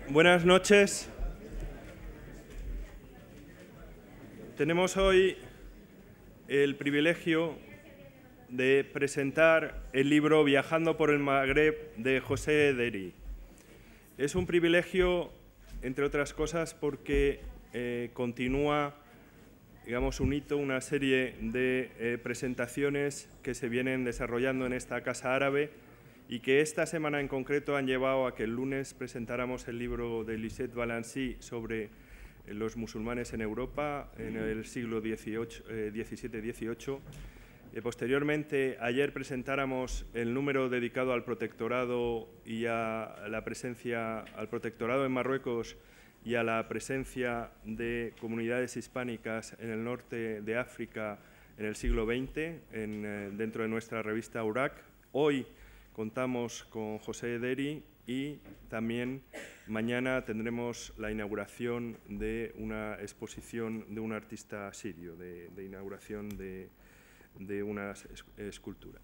Buenas noches. Tenemos hoy el privilegio de presentar el libro Viajando por el Magreb de José Ederi. Es un privilegio, entre otras cosas, porque continúa, digamos, un hito, una serie de presentaciones que se vienen desarrollando en esta Casa Árabe y que esta semana en concreto han llevado a que el lunes presentáramos el libro de Lisette Balancy sobre los musulmanes en Europa en el siglo XVII-XVIII. Posteriormente, ayer presentáramos el número dedicado al protectorado y a la presencia, al protectorado en Marruecos y a la presencia de comunidades hispánicas en el norte de África en el siglo XX, dentro de nuestra revista Urak. Hoy contamos con José Ederi y también mañana tendremos la inauguración de una exposición de un artista sirio, de inauguración de unas esculturas.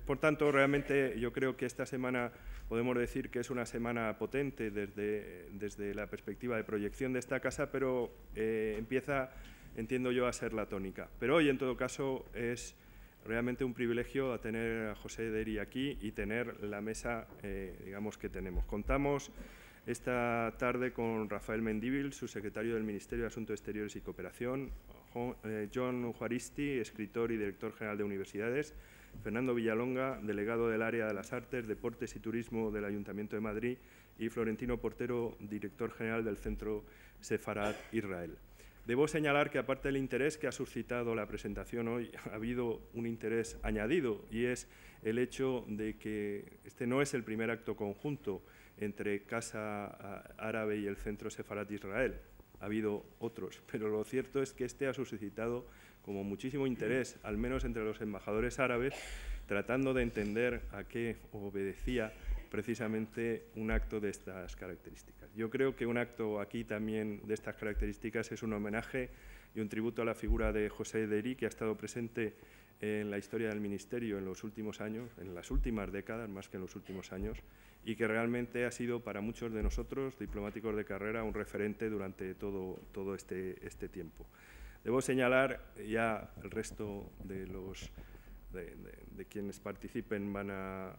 Por tanto, realmente yo creo que esta semana podemos decir que es una semana potente desde la perspectiva de proyección de esta casa, pero empieza, entiendo yo, a ser la tónica. Pero hoy, en todo caso, es realmente un privilegio a tener a José Ederi aquí y tener la mesa, digamos, que tenemos. Contamos esta tarde con Rafael Mendívil, subsecretario del Ministerio de Asuntos Exteriores y Cooperación, John Juaristi, escritor y director general de Universidades, Fernando Villalonga, delegado del Área de las Artes, Deportes y Turismo del Ayuntamiento de Madrid, y Florentino Portero, director general del Centro Sefarat Israel. Debo señalar que, aparte del interés que ha suscitado la presentación hoy, ha habido un interés añadido, y es el hecho de que este no es el primer acto conjunto entre Casa Árabe y el Centro Sefarat Israel. Ha habido otros, pero lo cierto es que este ha suscitado como muchísimo interés, al menos entre los embajadores árabes, tratando de entender a qué obedecía precisamente un acto de estas características. Yo creo que un acto aquí también de estas características es un homenaje y un tributo a la figura de José Ederi, que ha estado presente en la historia del Ministerio en los últimos años, en las últimas décadas, más que en los últimos años, y que realmente ha sido para muchos de nosotros, diplomáticos de carrera, un referente durante todo este tiempo. Debo señalar, ya el resto de quienes participen van a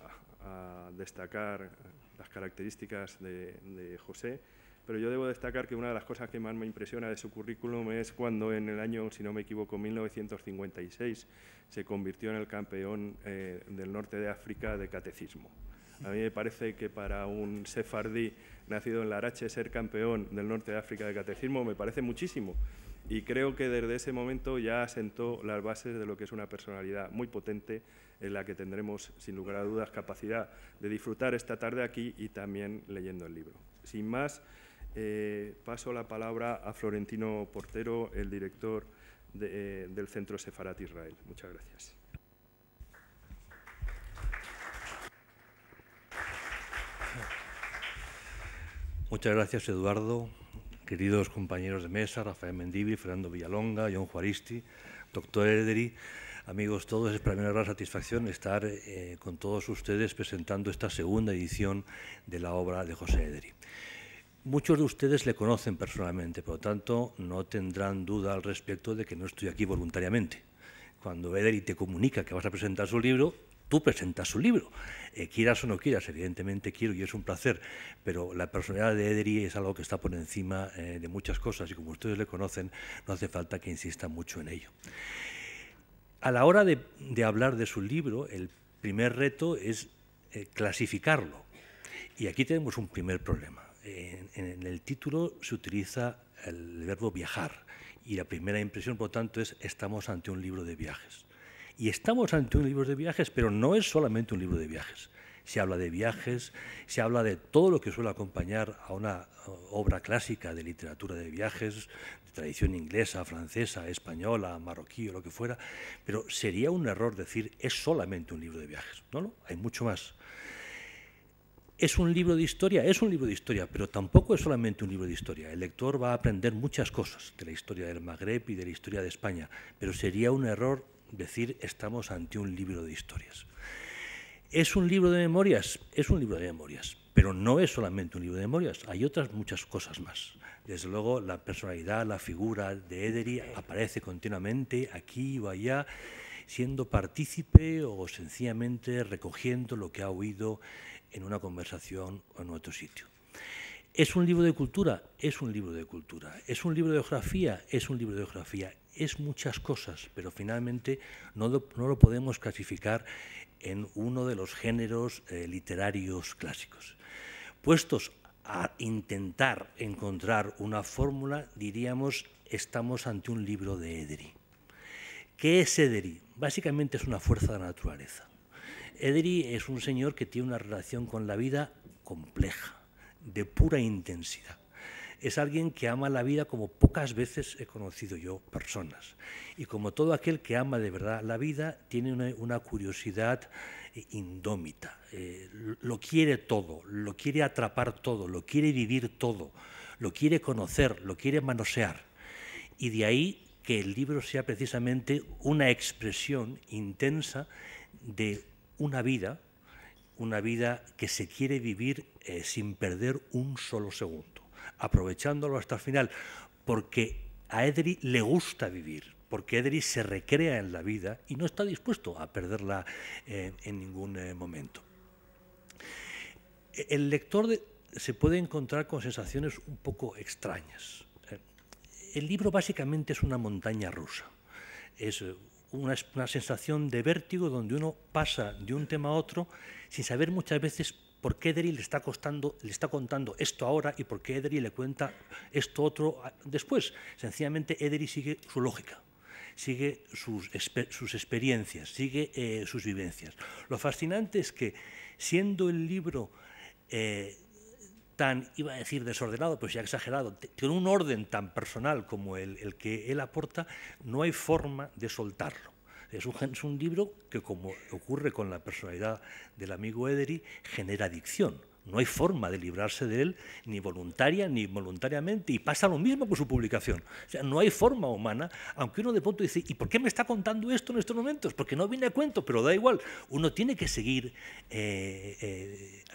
destacar las características de José, pero yo debo destacar que una de las cosas que más me impresiona de su currículum es cuando en el año, si no me equivoco, 1956, se convirtió en el campeón del norte de África de catecismo. A mí me parece que para un sefardí nacido en Larache ser campeón del norte de África de catecismo me parece muchísimo. Y creo que desde ese momento ya asentó las bases de lo que es una personalidad muy potente en la que tendremos, sin lugar a dudas, capacidad de disfrutar esta tarde aquí y también leyendo el libro. Sin más, paso la palabra a Florentino Portero, el director del Centro Sefarat Israel. Muchas gracias. Muchas gracias, Eduardo. Queridos compañeros de mesa, Rafael Mendívil, Fernando Villalonga, John Juaristi, doctor Ederi, amigos todos, es para mí una gran satisfacción estar con todos ustedes presentando esta segunda edición de la obra de José Ederi. Muchos de ustedes le conocen personalmente, por lo tanto no tendrán duda al respecto de que no estoy aquí voluntariamente. Cuando Ederi te comunica que vas a presentar su libro, tú presentas su libro, quieras o no quieras, evidentemente quiero y es un placer, pero la personalidad de Ederi es algo que está por encima de muchas cosas y como ustedes le conocen, no hace falta que insista mucho en ello. A la hora de hablar de su libro, el primer reto es clasificarlo y aquí tenemos un primer problema. En el título se utiliza el verbo viajar y la primera impresión, por lo tanto, es estamos ante un libro de viajes. Y estamos ante un libro de viajes, pero no es solamente un libro de viajes. Se habla de viajes, se habla de todo lo que suele acompañar a una obra clásica de literatura de viajes, de tradición inglesa, francesa, española, marroquí o lo que fuera, pero sería un error decir es solamente un libro de viajes. No, no, hay mucho más. ¿Es un libro de historia? Es un libro de historia, pero tampoco es solamente un libro de historia. El lector va a aprender muchas cosas de la historia del Magreb y de la historia de España, pero sería un error decir estamos ante un libro de historias. ¿Es un libro de memorias? Es un libro de memorias, Pero no es solamente un libro de memorias, hay otras muchas cosas más. Desde luego, la personalidad, la figura de Edery aparece continuamente aquí o allá, siendo partícipe o sencillamente recogiendo lo que ha oído en una conversación o en otro sitio. ¿Es un libro de cultura? Es un libro de cultura. ¿Es un libro de geografía? Es un libro de geografía. Es muchas cosas, pero finalmente no lo podemos clasificar en uno de los géneros literarios clásicos. Puestos a intentar encontrar una fórmula, diríamos, estamos ante un libro de Edery. ¿Qué es Edery? Básicamente es una fuerza de la naturaleza. Edery es un señor que tiene una relación con la vida compleja, de pura intensidad. Es alguien que ama la vida como pocas veces he conocido yo personas. Y como todo aquel que ama de verdad la vida, tiene una curiosidad indómita. Lo quiere todo, lo quiere atrapar todo, lo quiere vivir todo, lo quiere conocer, lo quiere manosear. Y de ahí que el libro sea precisamente una expresión intensa de una vida que se quiere vivir sin perder un solo segundo, aprovechándolo hasta el final, porque a Edery le gusta vivir, porque Edery se recrea en la vida y no está dispuesto a perderla en ningún momento. El lector se puede encontrar con sensaciones un poco extrañas. El libro básicamente es una montaña rusa. Es una sensación de vértigo donde uno pasa de un tema a otro sin saber muchas veces por qué Edery le está contando esto ahora y por qué Edery le cuenta esto otro después. Sencillamente Edery sigue su lógica, sigue sus experiencias, sigue sus vivencias. Lo fascinante es que, siendo el libro tan, iba a decir desordenado, pues ya exagerado, con un orden tan personal como el que él aporta, no hay forma de soltarlo. Es un libro que, como ocurre con la personalidad del amigo Edery, genera adicción. No hay forma de librarse de él, ni voluntaria ni voluntariamente, y pasa lo mismo con su publicación. O sea, no hay forma humana, aunque uno de pronto dice, ¿y por qué me está contando esto en estos momentos? Porque no viene a cuento, pero da igual. Uno tiene que seguir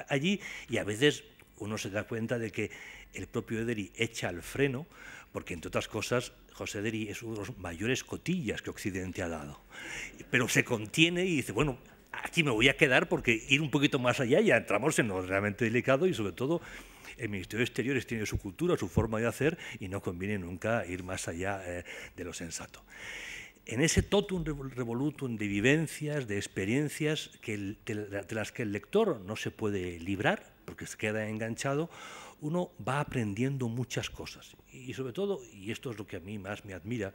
allí, y a veces uno se da cuenta de que el propio Edery echa el freno, porque, entre otras cosas, José Edery es uno de los mayores cotillas que Occidente ha dado. Pero se contiene y dice, bueno, aquí me voy a quedar porque ir un poquito más allá ya entramos en lo realmente delicado, y sobre todo el Ministerio de Exteriores tiene su cultura, su forma de hacer, y no conviene nunca ir más allá de lo sensato. En ese totum revolutum de vivencias, de experiencias de las que el lector no se puede librar porque se queda enganchado, uno va aprendiendo muchas cosas. Y sobre todo, y esto es lo que a mí más me admira,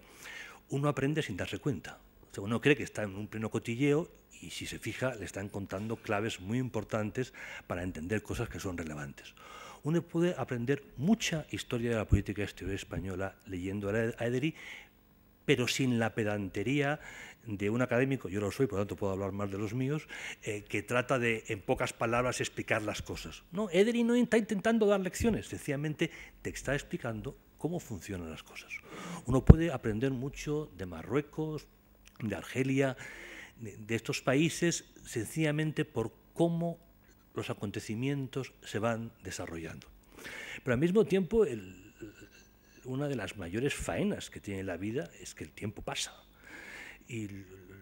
uno aprende sin darse cuenta. O sea, uno cree que está en un pleno cotilleo y, si se fija, le están contando claves muy importantes para entender cosas que son relevantes. Uno puede aprender mucha historia de la política exterior española leyendo a Edery, pero sin la pedantería de un académico, yo lo soy, por lo tanto puedo hablar más de los míos, que trata de, en pocas palabras, explicar las cosas. No, Edery no está intentando dar lecciones, sencillamente te está explicando cómo funcionan las cosas. Uno puede aprender mucho de Marruecos, de Argelia, de estos países, sencillamente por cómo los acontecimientos se van desarrollando. Pero al mismo tiempo, una de las mayores faenas que tiene la vida es que el tiempo pasa. Y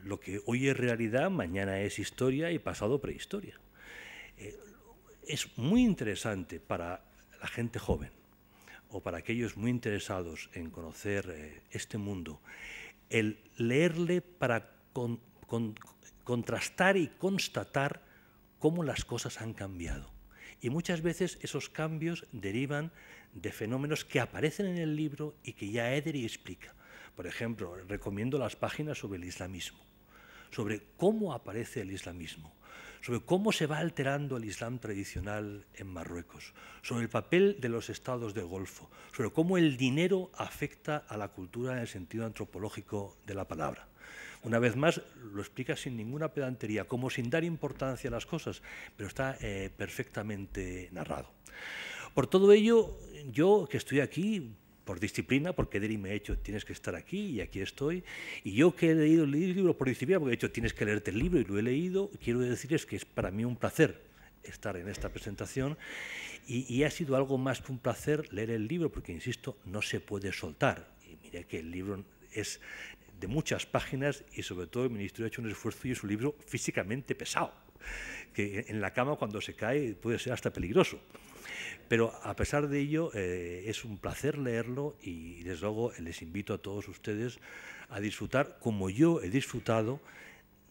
lo que hoy es realidad, mañana es historia y pasado prehistoria. Es muy interesante para la gente joven o para aquellos muy interesados en conocer este mundo, el leerle para contrastar y constatar cómo las cosas han cambiado. Y muchas veces esos cambios derivan de fenómenos que aparecen en el libro y que ya Edery explica. Por ejemplo, recomiendo las páginas sobre el islamismo, sobre cómo aparece el islamismo, sobre cómo se va alterando el islam tradicional en Marruecos, sobre el papel de los estados del Golfo, sobre cómo el dinero afecta a la cultura en el sentido antropológico de la palabra. Una vez más, lo explica sin ninguna pedantería, como sin dar importancia a las cosas, pero está perfectamente narrado. Por todo ello, yo que estoy aquí por disciplina, porque Edery me ha dicho tienes que estar aquí y aquí estoy, y yo que he leído el libro por disciplina, porque he dicho tienes que leerte el libro y lo he leído, quiero decirles que es para mí un placer estar en esta presentación y ha sido algo más que un placer leer el libro, porque, insisto, no se puede soltar. Y mire que el libro es de muchas páginas y, sobre todo, el Ministerio ha hecho un esfuerzo y es un libro físicamente pesado, que en la cama cuando se cae puede ser hasta peligroso. Pero a pesar de ello, es un placer leerlo y, desde luego, les invito a todos ustedes a disfrutar, como yo he disfrutado,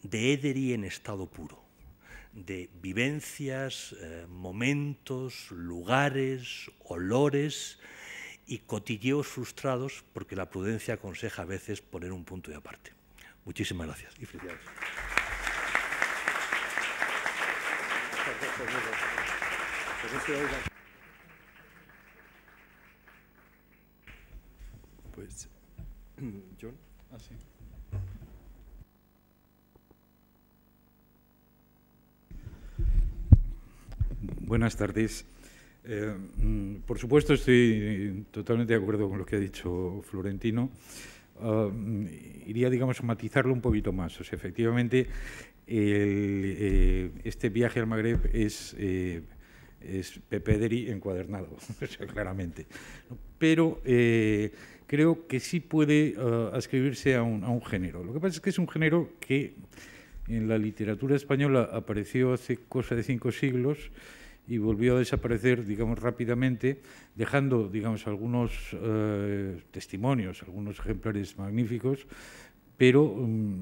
de Edery en estado puro, de vivencias, momentos, lugares, olores y cotilleos frustrados, porque la prudencia aconseja a veces poner un punto de aparte. Muchísimas gracias y felicidades. Pues, John. Sí. Buenas tardes. Por supuesto, estoy totalmente de acuerdo con lo que ha dicho Florentino. Iría, digamos, a matizarlo un poquito más. O sea, efectivamente, este viaje al Magreb es Pepe Edery encuadernado, o sea, claramente. Pero creo que sí puede adscribirse a un género. Lo que pasa es que es un género que en la literatura española apareció hace cosa de 5 siglos y volvió a desaparecer, digamos, rápidamente, dejando, digamos, algunos testimonios, algunos ejemplares magníficos, pero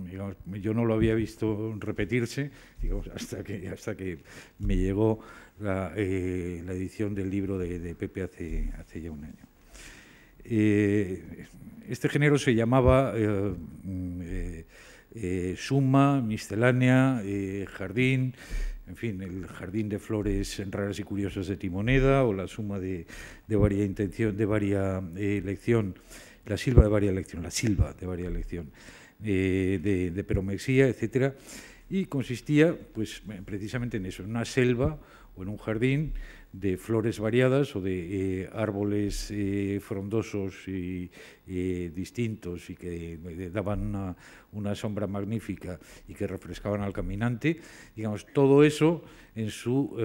digamos, yo no lo había visto repetirse, digamos, hasta que me llegó la edición del libro de Pepe hace ya un año. Este género se llamaba suma, miscelánea, jardín, en fin, el jardín de flores raras y curiosas de Timoneda, o la suma de varia intención, de varia elección, la silva de varia elección, de Peromexía, etcétera, y consistía, pues, precisamente en eso, en una selva o en un jardín de flores variadas o de árboles frondosos y distintos y que daban una sombra magnífica y que refrescaban al caminante. Digamos, todo eso en su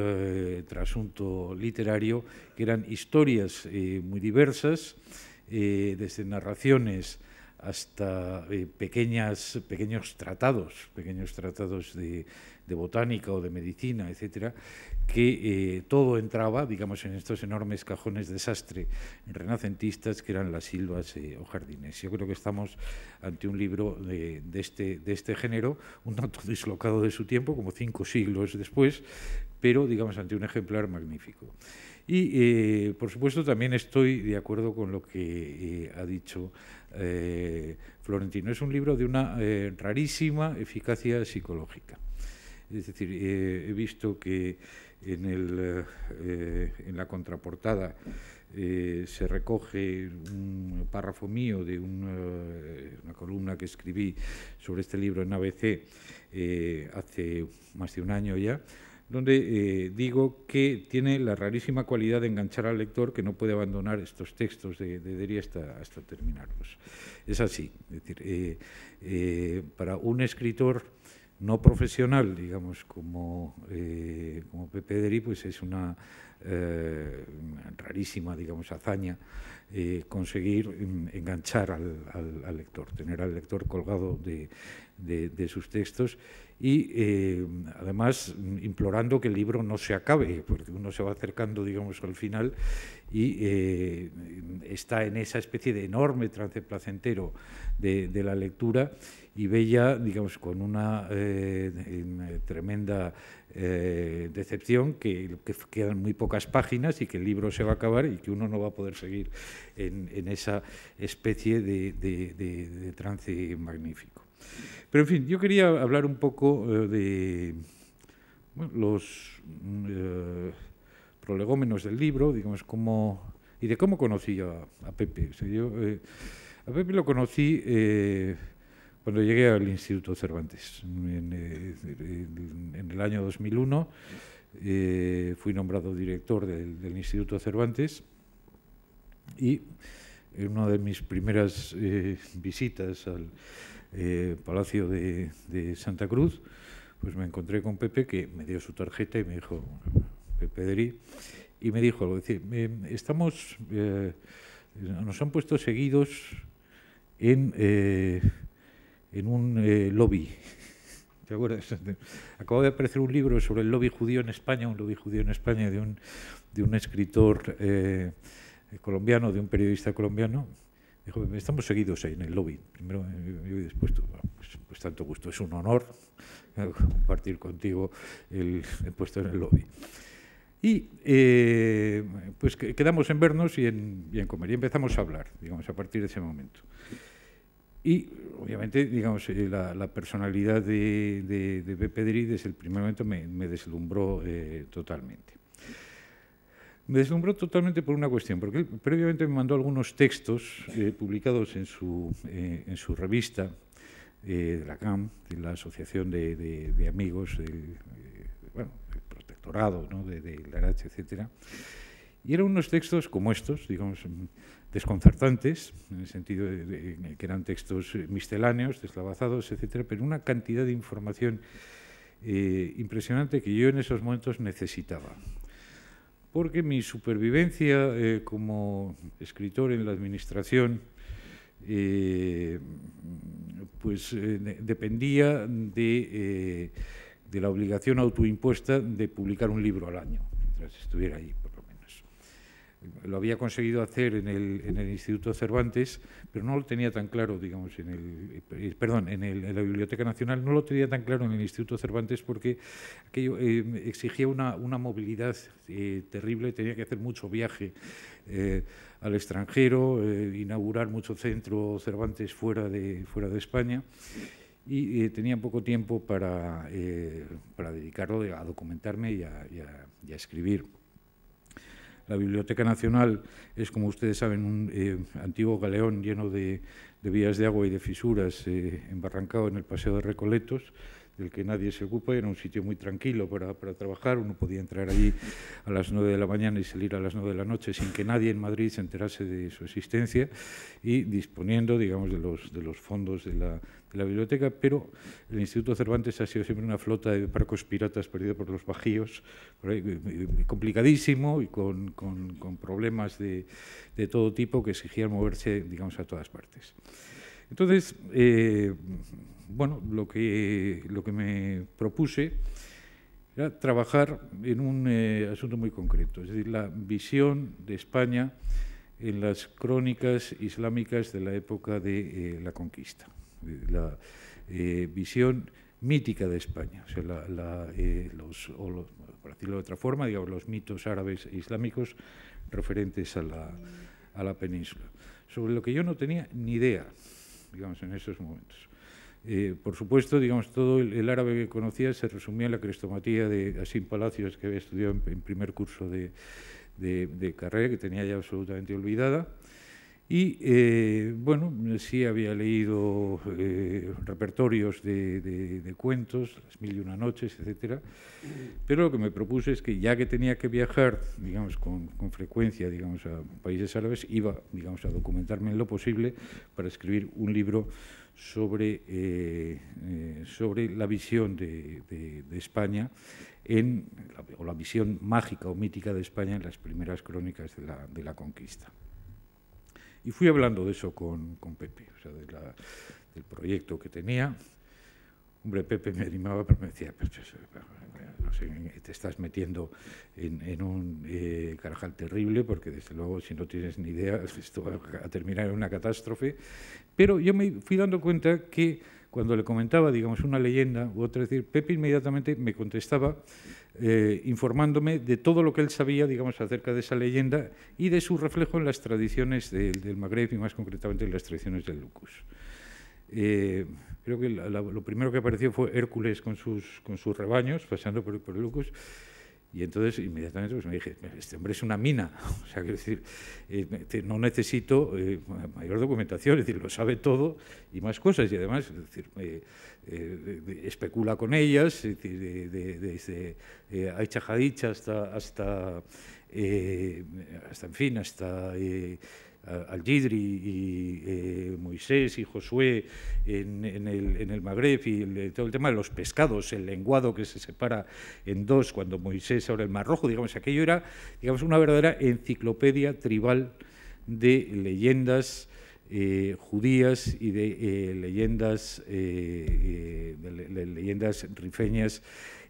trasunto literario, que eran historias muy diversas, desde narraciones hasta pequeños tratados de botánica o de medicina, etcétera, que todo entraba, digamos, en estos enormes cajones de sastre renacentistas que eran las silvas o jardines. Yo creo que estamos ante un libro de este género, un tanto dislocado de su tiempo, como 5 siglos después, pero, digamos, ante un ejemplar magnífico. Y, por supuesto, también estoy de acuerdo con lo que ha dicho Florentino. Es un libro de una rarísima eficacia psicológica. Es decir, he visto que en la contraportada se recoge un párrafo mío de una columna que escribí sobre este libro en ABC hace más de un año ya, donde digo que tiene la rarísima cualidad de enganchar al lector, que no puede abandonar estos textos de Edery hasta terminarlos. Es así, es decir, para un escritor no profesional, digamos, como Pepe Edery, pues es una rarísima, digamos, hazaña conseguir enganchar al lector, tener al lector colgado de sus textos y, además, implorando que el libro no se acabe, porque uno se va acercando, digamos, al final y está en esa especie de enorme trance placentero de la lectura y ve ya, digamos, con una tremenda decepción que quedan muy pocas páginas y que el libro se va a acabar y que uno no va a poder seguir en esa especie de trance magnífico. Pero, en fin, yo quería hablar un poco de los prolegómenos del libro, digamos, y de cómo conocí yo a Pepe. O sea, yo a Pepe lo conocí cuando llegué al Instituto Cervantes. En el año 2001 fui nombrado director del Instituto Cervantes y en una de mis primeras visitas al Palacio de Santa Cruz, pues me encontré con Pepe, que me dio su tarjeta y me dijo: Pepe Deri, y me dijo algo, decir, nos han puesto seguidos en un lobby. ¿Te acuerdas? Acaba de aparecer un libro sobre el lobby judío en España, de un escritor colombiano, de un periodista colombiano. Dijo, estamos seguidos ahí en el lobby. Primero yo y después tú. Pues tanto gusto, es un honor compartir contigo el puesto en el lobby. Y pues quedamos en vernos y en comer, y empezamos a hablar, digamos, a partir de ese momento. Y obviamente, digamos, la personalidad de Pepe Deri desde el primer momento me deslumbró totalmente. Me deslumbró totalmente por una cuestión, porque él previamente me mandó algunos textos publicados en su revista de la CAM, de la Asociación de Amigos del Protectorado, ¿no? de Larache, etcétera. Y eran unos textos como estos, digamos, desconcertantes, en el sentido de que eran textos misceláneos, deslavazados, etcétera, pero una cantidad de información impresionante que yo en esos momentos necesitaba. Porque mi supervivencia como escritor en la administración dependía de la obligación autoimpuesta de publicar un libro al año, mientras estuviera ahí, por lo menos. Lo había conseguido hacer en el Instituto Cervantes, pero no lo tenía tan claro, digamos, en la Biblioteca Nacional, no lo tenía tan claro en el Instituto Cervantes porque aquello exigía una movilidad terrible, tenía que hacer mucho viaje al extranjero, inaugurar mucho centro Cervantes fuera de España, y tenía poco tiempo para dedicarlo a documentarme y a escribir. La Biblioteca Nacional es, como ustedes saben, un antiguo galeón lleno de vías de agua y de fisuras, embarrancado en el Paseo de Recoletos, del que nadie se ocupa. Era un sitio muy tranquilo para trabajar. Uno podía entrar allí a las 9 de la mañana y salir a las 9 de la noche sin que nadie en Madrid se enterase de su existencia, y disponiendo, digamos, de los fondos de la biblioteca. Pero el Instituto Cervantes ha sido siempre una flota de barcos piratas perdidos por los bajíos, por ahí, complicadísimo y con problemas de todo tipo que exigían moverse, digamos, a todas partes. Entonces, bueno, lo que me propuse era trabajar en un asunto muy concreto, es decir, la visión de España en las crónicas islámicas de la época de la conquista, la visión mítica de España, o sea, por decirlo de otra forma, digamos, los mitos árabes e islámicos referentes a la península, sobre lo que yo no tenía ni idea, digamos, en esos momentos. Por supuesto, digamos, todo el árabe que conocía se resumía en la crestomatía de Asim Palacios, que había estudiado en primer curso de carrera, que tenía ya absolutamente olvidada. Y, bueno, sí había leído repertorios de cuentos, Las Mil y Una Noches, etcétera. Pero lo que me propuse es que, ya que tenía que viajar, digamos, con frecuencia, digamos, a países árabes, iba, digamos, a documentarme en lo posible para escribir un libro sobre la visión de España o la visión mágica o mítica de España en las primeras crónicas de la conquista. Y fui hablando de eso con Pepe, o sea, del proyecto que tenía. Hombre, Pepe me animaba, pero me decía, no sé, te estás metiendo en un carajal terrible, porque desde luego, si no tienes ni idea, esto va a terminar en una catástrofe. Pero yo me fui dando cuenta que cuando le comentaba, digamos, una leyenda u otra, es decir, Pepe inmediatamente me contestaba informándome de todo lo que él sabía, digamos, acerca de esa leyenda y de su reflejo en las tradiciones del Magreb y más concretamente en las tradiciones del Lucus. Creo que lo primero que apareció fue Hércules con sus rebaños pasando por el Lucus. Y entonces, inmediatamente, pues me dije, este hombre es una mina, o sea, quiero decir, no necesito mayor documentación, es decir, lo sabe todo y más cosas, y además, es decir, especula con ellas, es decir, desde Aicha Hadich hasta Al-Jidri y Moisés y Josué en el Magreb y todo el tema de los pescados, el lenguado que se separa en dos cuando Moisés abre el Mar Rojo, digamos, aquello era, digamos, una verdadera enciclopedia tribal de leyendas judías y de leyendas rifeñas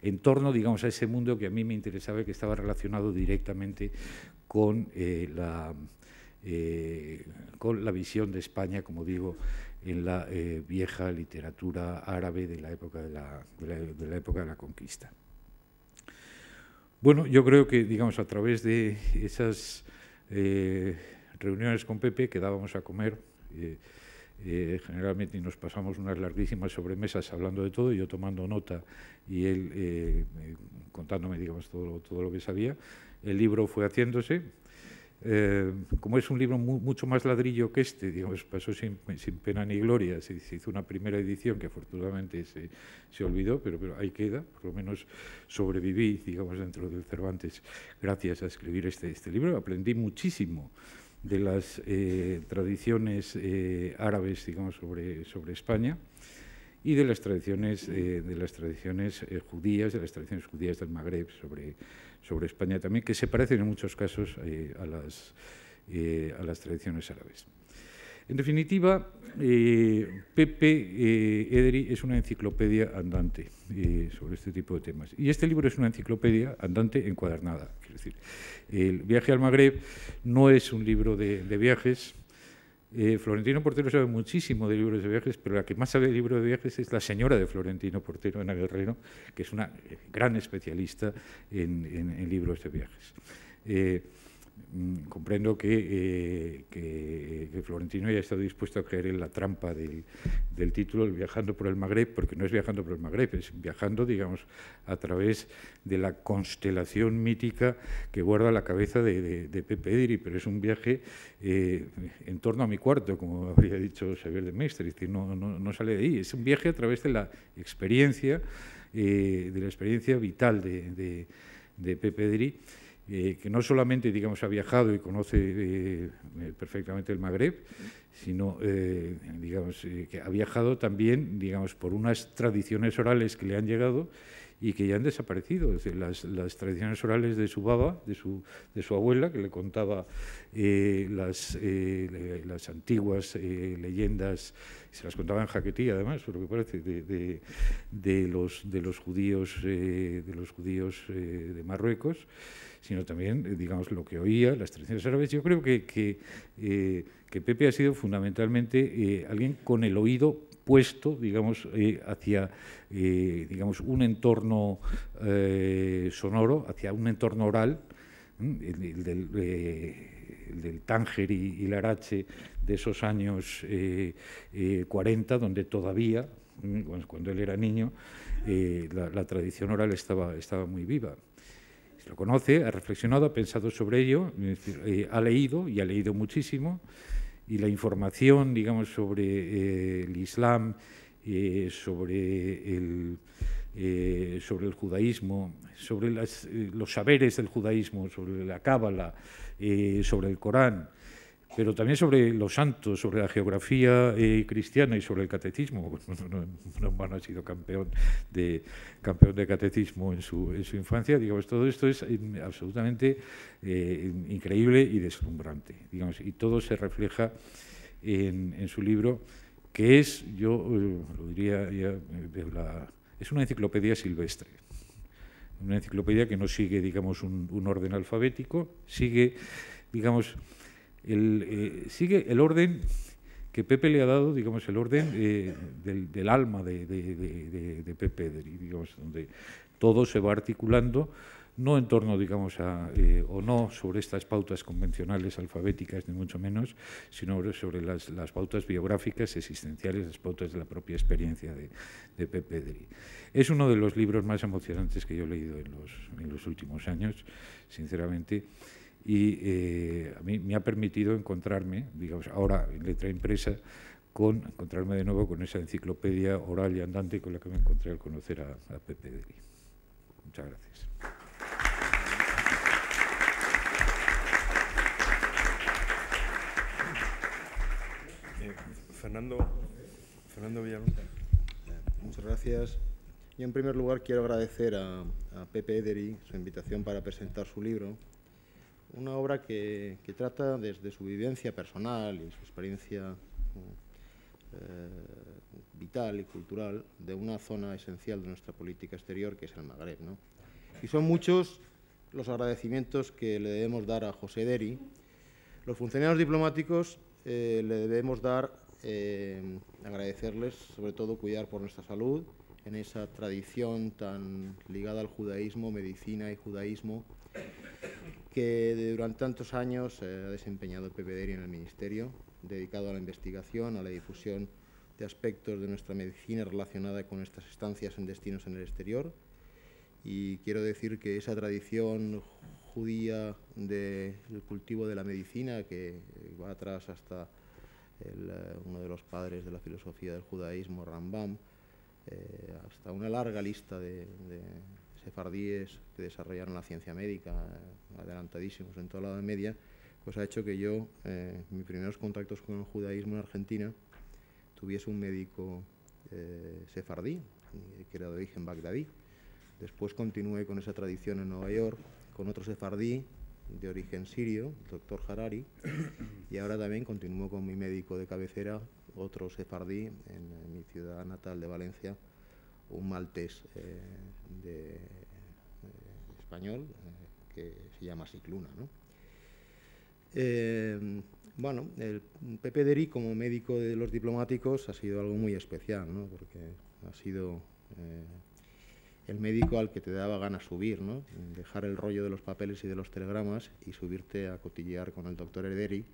en torno, digamos, a ese mundo que a mí me interesaba y que estaba relacionado directamente con la visión de España, como digo, en la vieja literatura árabe de la época de la conquista. Bueno, yo creo que, digamos, a través de esas reuniones con Pepe quedábamos a comer, generalmente nos pasamos unas larguísimas sobremesas hablando de todo, yo tomando nota y él contándome, digamos, todo lo que sabía. El libro fue haciéndose. Como es un libro mucho más ladrillo que este, digamos, pasó sin pena ni gloria, se hizo una primera edición que afortunadamente se olvidó, pero ahí queda, por lo menos sobreviví, digamos, dentro del Cervantes gracias a escribir este libro. Aprendí muchísimo de las tradiciones árabes, digamos, sobre España y de las tradiciones judías, del Magreb sobre España también, que se parecen en muchos casos a las tradiciones árabes. En definitiva, Pepe Ederi es una enciclopedia andante sobre este tipo de temas. Y este libro es una enciclopedia andante encuadernada. Es decir, el viaje al Magreb no es un libro de viajes. Florentino Portero sabe muchísimo de libros de viajes, pero la que más sabe de libros de viajes es la señora de Florentino Portero, Ana Guerrero, que es una gran especialista en libros de viajes. Comprendo que Florentino haya estado dispuesto a caer en la trampa del título, el Viajando por el Magreb, porque no es viajando por el Magreb, es viajando, digamos, a través de la constelación mítica que guarda la cabeza de Pepe Ederi, pero es un viaje en torno a mi cuarto, como habría dicho Xavier de Mestre, es decir, no sale de ahí, es un viaje a través de la experiencia vital de Pepe Ederi, que no solamente, digamos, ha viajado y conoce perfectamente el Magreb, sino, digamos, que ha viajado también, digamos, por unas tradiciones orales que le han llegado y que ya han desaparecido. Es decir, las tradiciones orales de su baba, de su abuela, que le contaba las antiguas leyendas, se las contaba en jaquetí, además, por lo que parece, de los judíos de Marruecos, sino también, digamos, lo que oía, las tradiciones árabes. Yo creo que Pepe ha sido fundamentalmente alguien con el oído puesto, digamos, hacia, digamos, un entorno sonoro, hacia un entorno oral, el del Tánger y Larache de esos años 40, donde todavía, cuando él era niño, la tradición oral estaba muy viva. Lo conoce, ha reflexionado, ha pensado sobre ello, ha leído y ha leído muchísimo, y la información, digamos, sobre el Islam, sobre el judaísmo, sobre los saberes del judaísmo, sobre la Cábala, sobre el Corán, pero también sobre los santos, sobre la geografía cristiana y sobre el catecismo. Un hermano ha sido campeón de catecismo en su infancia. Digamos, todo esto es absolutamente increíble y deslumbrante, digamos, y todo se refleja en su libro, que es, yo lo diría, es una enciclopedia silvestre. Una enciclopedia que no sigue, digamos, un orden alfabético, sigue, digamos, sigue el orden que Pepe le ha dado, digamos, el orden del alma de Pepe Ederi, digamos, donde todo se va articulando, no en torno, digamos, o no sobre estas pautas convencionales alfabéticas, ni mucho menos, sino sobre las pautas biográficas, existenciales, las pautas de la propia experiencia de Pepe Ederi. Es uno de los libros más emocionantes que yo he leído en los últimos años, sinceramente, y a mí me ha permitido encontrarme, digamos, ahora en letra impresa, encontrarme de nuevo con esa enciclopedia oral y andante con la que me encontré al conocer a Pepe Ederi. Muchas gracias. Fernando Villalonga. Muchas gracias. Yo, en primer lugar, quiero agradecer a Pepe Edery su invitación para presentar su libro, una obra que trata desde su vivencia personal y su experiencia vital y cultural de una zona esencial de nuestra política exterior, que es el Magreb, ¿no? Y son muchos los agradecimientos que le debemos dar a José Edery. Los funcionarios diplomáticos le debemos dar, agradecerles, sobre todo, cuidar por nuestra salud, en esa tradición tan ligada al judaísmo, medicina y judaísmo, que durante tantos años ha desempeñado Pepe Edery en el Ministerio, dedicado a la investigación, a la difusión de aspectos de nuestra medicina relacionada con estas estancias en destinos en el exterior. Y quiero decir que esa tradición judía del cultivo de la medicina, que va atrás hasta uno de los padres de la filosofía del judaísmo, Rambam, hasta una larga lista de sefardíes que desarrollaron la ciencia médica, adelantadísimos en toda la Edad Media, pues ha hecho que yo, mis primeros contactos con el judaísmo en Argentina, tuviese un médico sefardí, que era de origen bagdadí. Después continué con esa tradición en Nueva York, con otro sefardí de origen sirio, el doctor Harari, y ahora también continúo con mi médico de cabecera, otro sefardí en mi ciudad natal de Valencia, un maltés español que se llama Cicluna, ¿no? Bueno, el Pepe Edery como médico de los diplomáticos ha sido algo muy especial, ¿no? Porque ha sido el médico al que te daba ganas subir, ¿no? Dejar el rollo de los papeles y de los telegramas y subirte a cotillear con el doctor Edery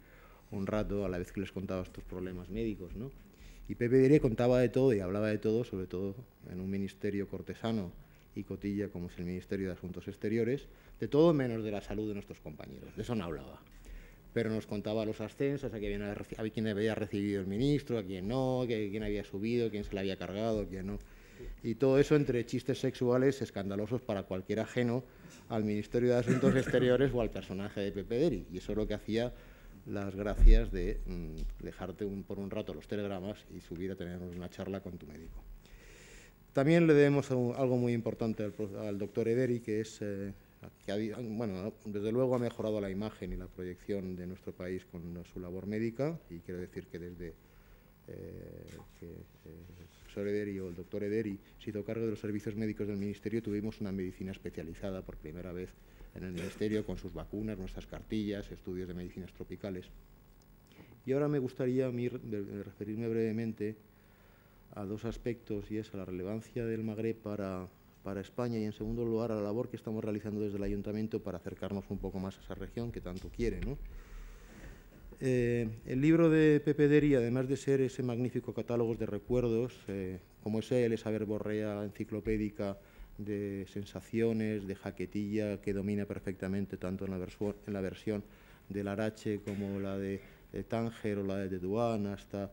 un rato, a la vez que les contabas tus problemas médicos, ¿no? Y Pepe Edery contaba de todo y hablaba de todo, sobre todo en un ministerio cortesano y cotilla como es el Ministerio de Asuntos Exteriores, de todo menos de la salud de nuestros compañeros, de eso no hablaba. Pero nos contaba los ascensos, a quién había recibido el ministro, a quién no, a quién había subido, a quién se le había cargado, a quién no. Y todo eso entre chistes sexuales escandalosos para cualquier ajeno al Ministerio de Asuntos Exteriores o al personaje de Pepe Edery. Y eso es lo que hacía las gracias de dejarte por un rato los telegramas y subir a tener una charla con tu médico. También le debemos algo muy importante al doctor Edery, que es bueno, desde luego ha mejorado la imagen y la proyección de nuestro país con su labor médica, y quiero decir que desde que el profesor Edery o el doctor Edery se hizo cargo de los servicios médicos del Ministerio, tuvimos una medicina especializada por primera vez en el Ministerio, con sus vacunas, nuestras cartillas, estudios de medicinas tropicales. Y ahora me gustaría referirme brevemente a dos aspectos, y es a la relevancia del Magreb para España, y en segundo lugar a la labor que estamos realizando desde el Ayuntamiento para acercarnos un poco más a esa región que tanto quiere, ¿no? El libro de Pepe Edery, además de ser ese magnífico catálogo de recuerdos, como es él, esa verborrea enciclopédica de sensaciones, de jaquetilla, que domina perfectamente tanto en la versión del Arache como la de Tánger o la de Tetuán, hasta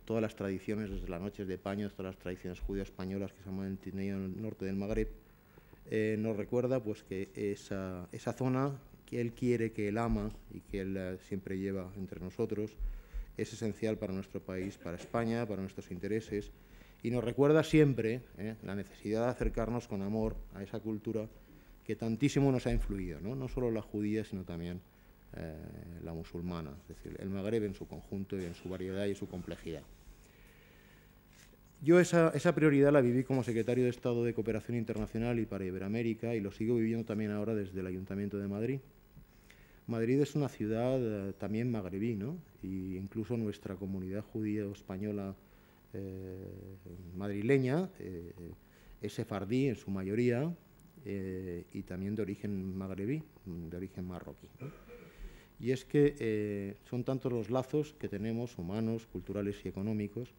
todas las tradiciones, desde las noches de paños, todas las tradiciones judías españolas que se han mantenido en el norte del Magreb, nos recuerda pues que esa zona que él quiere, que él ama y que él siempre lleva entre nosotros, es esencial para nuestro país, para España, para nuestros intereses, y nos recuerda siempre la necesidad de acercarnos con amor a esa cultura que tantísimo nos ha influido, no solo la judía, sino también la musulmana, es decir, el Magreb en su conjunto y en su variedad y su complejidad. Yo esa prioridad la viví como secretario de Estado de Cooperación Internacional y para Iberoamérica, y lo sigo viviendo también ahora desde el Ayuntamiento de Madrid. Madrid es una ciudad también magrebí, ¿no? Y incluso nuestra comunidad judía o española madrileña es sefardí en su mayoría y también de origen magrebí, de origen marroquí, ¿no? Y es que son tantos los lazos que tenemos, humanos, culturales y económicos,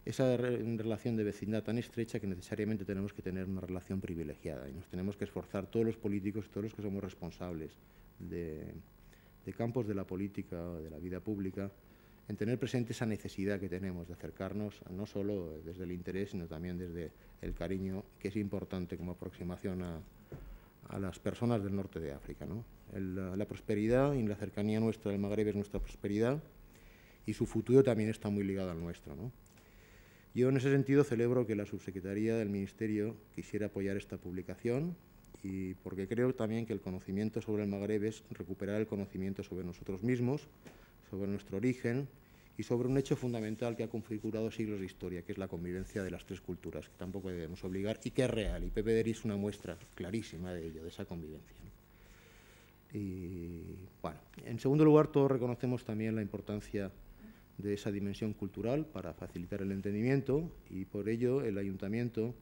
esa relación de vecindad tan estrecha, que necesariamente tenemos que tener una relación privilegiada, y nos tenemos que esforzar todos los políticos y todos los que somos responsables de campos de la política o de la vida pública, en tener presente esa necesidad que tenemos de acercarnos no solo desde el interés, sino también desde el cariño, que es importante como aproximación a las personas del norte de África, ¿no? La prosperidad y la cercanía nuestra del Magreb es nuestra prosperidad, y su futuro también está muy ligado al nuestro, ¿no? Yo en ese sentido celebro que la Subsecretaría del Ministerio quisiera apoyar esta publicación, y porque creo también que el conocimiento sobre el Magreb es recuperar el conocimiento sobre nosotros mismos, sobre nuestro origen y sobre un hecho fundamental que ha configurado siglos de historia, que es la convivencia de las tres culturas, que tampoco debemos obligar y que es real. Y Pepe Deri es una muestra clarísima de ello, de esa convivencia, ¿no? Y, bueno, en segundo lugar, todos reconocemos también la importancia de esa dimensión cultural para facilitar el entendimiento, y por ello el Ayuntamiento,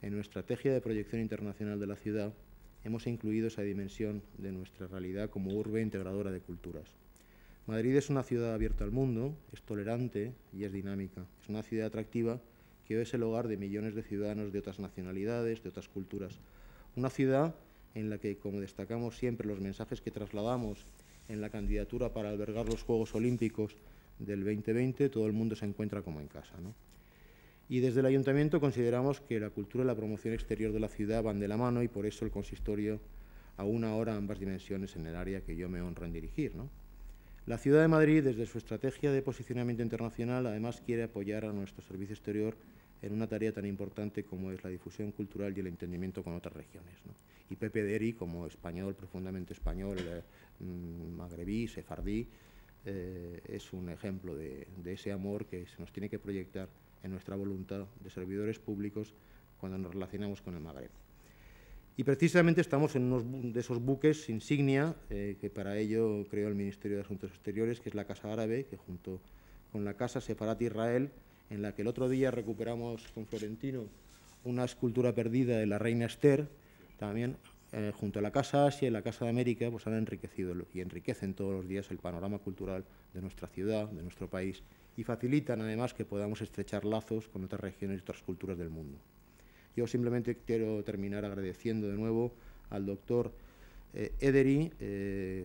en nuestra estrategia de proyección internacional de la ciudad, hemos incluido esa dimensión de nuestra realidad como urbe integradora de culturas. Madrid es una ciudad abierta al mundo, es tolerante y es dinámica. Es una ciudad atractiva que hoy es el hogar de millones de ciudadanos de otras nacionalidades, de otras culturas. Una ciudad en la que, como destacamos siempre los mensajes que trasladamos en la candidatura para albergar los Juegos Olímpicos del 2020, todo el mundo se encuentra como en casa, ¿no? Y desde el Ayuntamiento consideramos que la cultura y la promoción exterior de la ciudad van de la mano, y por eso el consistorio aúna ahora ambas dimensiones en el área que yo me honro en dirigir, ¿no? La Ciudad de Madrid, desde su estrategia de posicionamiento internacional, además quiere apoyar a nuestro servicio exterior en una tarea tan importante como es la difusión cultural y el entendimiento con otras regiones, ¿no? Y Pepe Deri, como español, profundamente español, magrebí, sefardí, es un ejemplo de ese amor que se nos tiene que proyectar en nuestra voluntad de servidores públicos cuando nos relacionamos con el Magreb. Y precisamente estamos en uno de esos buques insignia que para ello creó el Ministerio de Asuntos Exteriores, que es la Casa Árabe, que junto con la Casa Sefarat Israel, en la que el otro día recuperamos con Florentino una escultura perdida de la reina Esther, también junto a la Casa Asia y la Casa de América, pues han enriquecido y enriquecen todos los días el panorama cultural de nuestra ciudad, de nuestro país, y facilitan además que podamos estrechar lazos con otras regiones y otras culturas del mundo. Yo simplemente quiero terminar agradeciendo de nuevo al doctor Ederi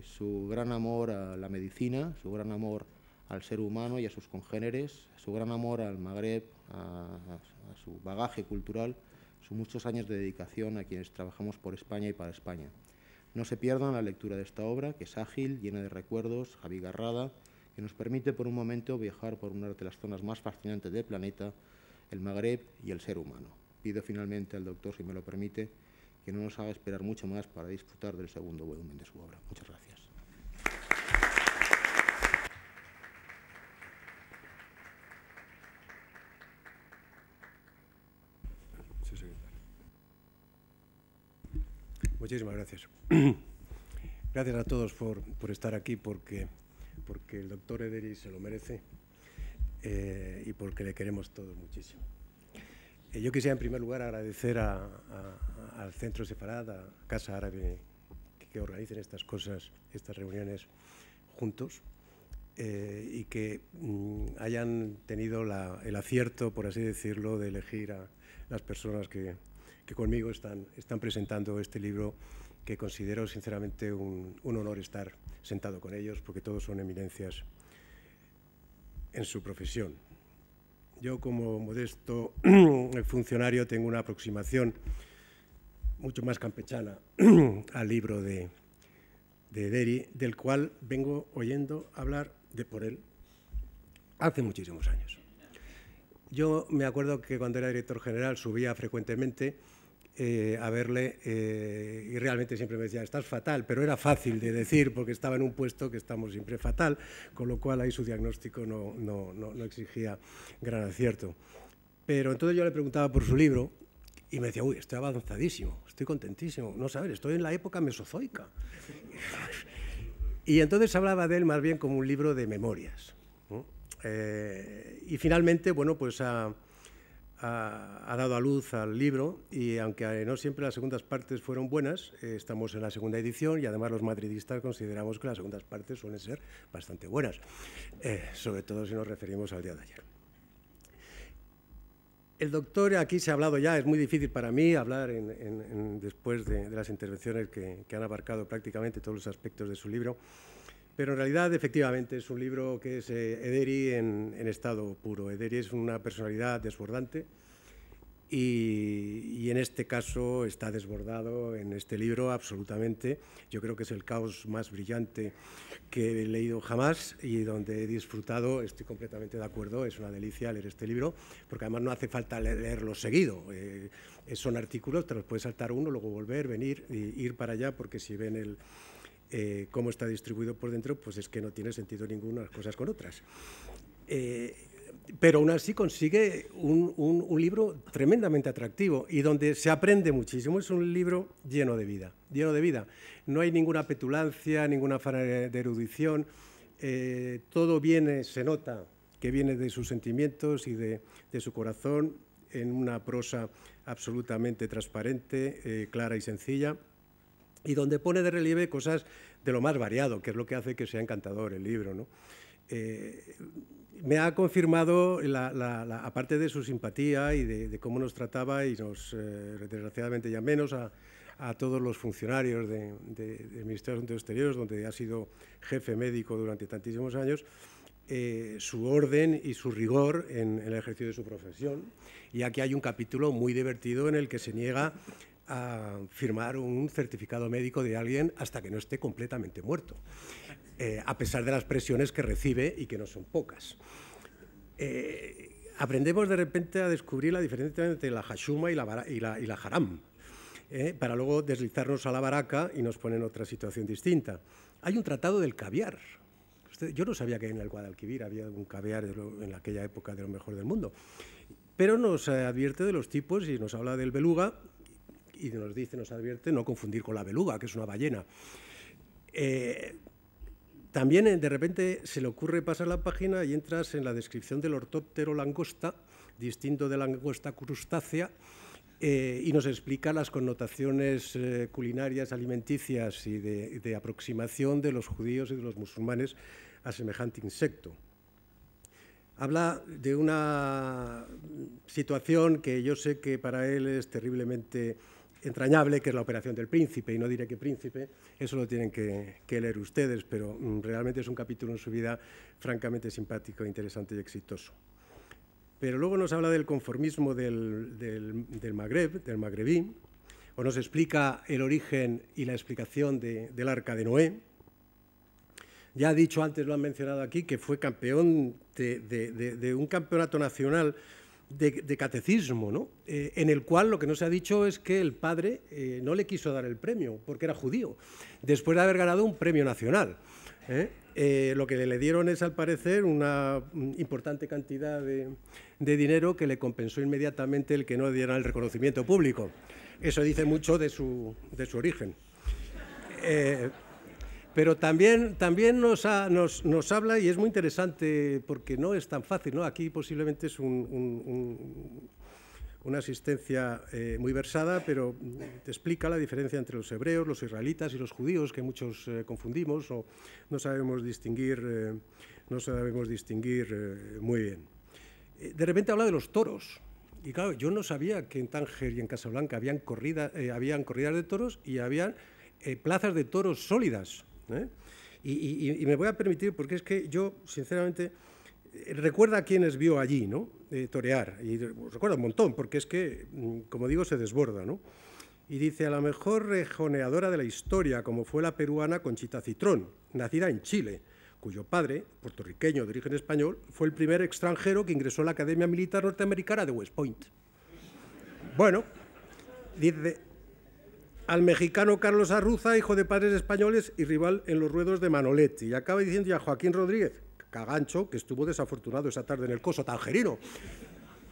su gran amor a la medicina, su gran amor al ser humano y a sus congéneres, su gran amor al Magreb, a su bagaje cultural, sus muchos años de dedicación a quienes trabajamos por España y para España. No se pierdan la lectura de esta obra, que es ágil, llena de recuerdos, abigarrada, que nos permite por un momento viajar por una de las zonas más fascinantes del planeta, el Magreb y el ser humano. Pido finalmente al doctor, si me lo permite, que no nos haga esperar mucho más para disfrutar del segundo volumen de su obra. Muchas gracias. Muchísimas gracias. Gracias a todos por estar aquí, porque el doctor Ederi se lo merece y porque le queremos todos muchísimo. Yo quisiera, en primer lugar, agradecer al Centro Sefarat, a Casa Árabe, que organicen estas cosas, estas reuniones juntos, y que hayan tenido el acierto, por así decirlo, de elegir a las personas que conmigo están presentando este libro, que considero sinceramente un honor estar sentado con ellos, porque todos son eminencias en su profesión. Yo, como modesto funcionario, tengo una aproximación mucho más campechana al libro de Ederi, del cual vengo oyendo hablar por él hace muchísimos años. Yo me acuerdo que cuando era director general subía frecuentemente a verle y realmente siempre me decía, estás fatal, pero era fácil de decir porque estaba en un puesto que estamos siempre fatal, con lo cual ahí su diagnóstico no exigía gran acierto. Pero entonces yo le preguntaba por su libro y me decía, uy, estoy avanzadísimo, estoy contentísimo, no sabes, estoy en la época mesozoica. Y entonces hablaba de él más bien como un libro de memorias, ¿no? Y finalmente, bueno, pues ha dado a luz al libro, y aunque no siempre las segundas partes fueron buenas, estamos en la segunda edición y además los madridistas consideramos que las segundas partes suelen ser bastante buenas, sobre todo si nos referimos al día de ayer. El doctor, aquí se ha hablado ya, es muy difícil para mí hablar después de las intervenciones que han abarcado prácticamente todos los aspectos de su libro, pero en realidad, efectivamente, es un libro que es Ederi en estado puro. Ederi es una personalidad desbordante y en este caso está desbordado en este libro absolutamente. Yo creo que es el caos más brillante que he leído jamás y donde he disfrutado, estoy completamente de acuerdo, es una delicia leer este libro, porque además no hace falta leerlo seguido. Son artículos, te los puedes saltar uno, luego volver, venir, ir para allá, porque si ven cómo está distribuido por dentro, pues es que no tiene sentido ninguno las cosas con otras. Pero aún así consigue un libro tremendamente atractivo y donde se aprende muchísimo. Es un libro lleno de vida, lleno de vida. No hay ninguna petulancia, ninguna afán de erudición. Todo viene, se nota que viene de sus sentimientos y de su corazón, en una prosa absolutamente transparente, clara y sencilla, y donde pone de relieve cosas de lo más variado, que es lo que hace que sea encantador el libro, ¿no? Me ha confirmado, aparte de su simpatía y de cómo nos trataba, y desgraciadamente ya menos, a todos los funcionarios del Ministerio de Asuntos Exteriores, donde ha sido jefe médico durante tantísimos años, su orden y su rigor en el ejercicio de su profesión. Y aquí hay un capítulo muy divertido en el que se niega a firmar un certificado médico de alguien hasta que no esté completamente muerto. A pesar de las presiones que recibe y que no son pocas. Aprendemos de repente a descubrir la diferencia entre la hashuma y la haram, para luego deslizarnos a la baraca y nos ponen otra situación distinta. Hay un tratado del caviar. Yo no sabía que en el Guadalquivir había un caviar en aquella época de lo mejor del mundo, pero nos advierte de los tipos y nos habla del beluga y nos advierte no confundir con la beluga, que es una ballena. También de repente se le ocurre pasar la página y entras en la descripción del ortóptero langosta, distinto de la langosta crustácea, y nos explica las connotaciones culinarias, alimenticias y de aproximación de los judíos y de los musulmanes a semejante insecto. Habla de una situación que yo sé que para él es terriblemente entrañable, que es la operación del príncipe, y no diré qué príncipe, eso lo tienen que leer ustedes, pero realmente es un capítulo en su vida francamente simpático, interesante y exitoso. Pero luego nos habla del conformismo del Magreb, del magrebí, o nos explica el origen y la explicación del Arca de Noé. Ya ha dicho antes, lo han mencionado aquí, que fue campeón de un campeonato nacional de catecismo, ¿no? En el cual lo que no se ha dicho es que el padre no le quiso dar el premio, porque era judío, después de haber ganado un premio nacional. Lo que le dieron es, al parecer, una importante cantidad de dinero que le compensó inmediatamente el que no diera el reconocimiento público. Eso dice mucho de su origen. Pero también nos habla, y es muy interesante porque no es tan fácil, ¿no? Aquí posiblemente es una asistencia muy versada, pero te explica la diferencia entre los hebreos, los israelitas y los judíos, que muchos confundimos o no sabemos distinguir muy bien. De repente habla de los toros. Y claro, yo no sabía que en Tánger y en Casablanca habían corridas de toros y habían plazas de toros sólidas. Y me voy a permitir, porque es que yo, sinceramente, recuerda a quienes vio allí, ¿no? Torear, y recuerda un montón, porque es que, como digo, se desborda, ¿no? Y dice: a la mejor rejoneadora de la historia, como fue la peruana Conchita Citrón, nacida en Chile, cuyo padre, puertorriqueño de origen español, fue el primer extranjero que ingresó a la Academia Militar Norteamericana de West Point. Bueno, dice: al mexicano Carlos Arruza, hijo de padres españoles y rival en los ruedos de Manolete. Y acaba diciendo ya Joaquín Rodríguez, cagancho, que estuvo desafortunado esa tarde en el coso tangerino.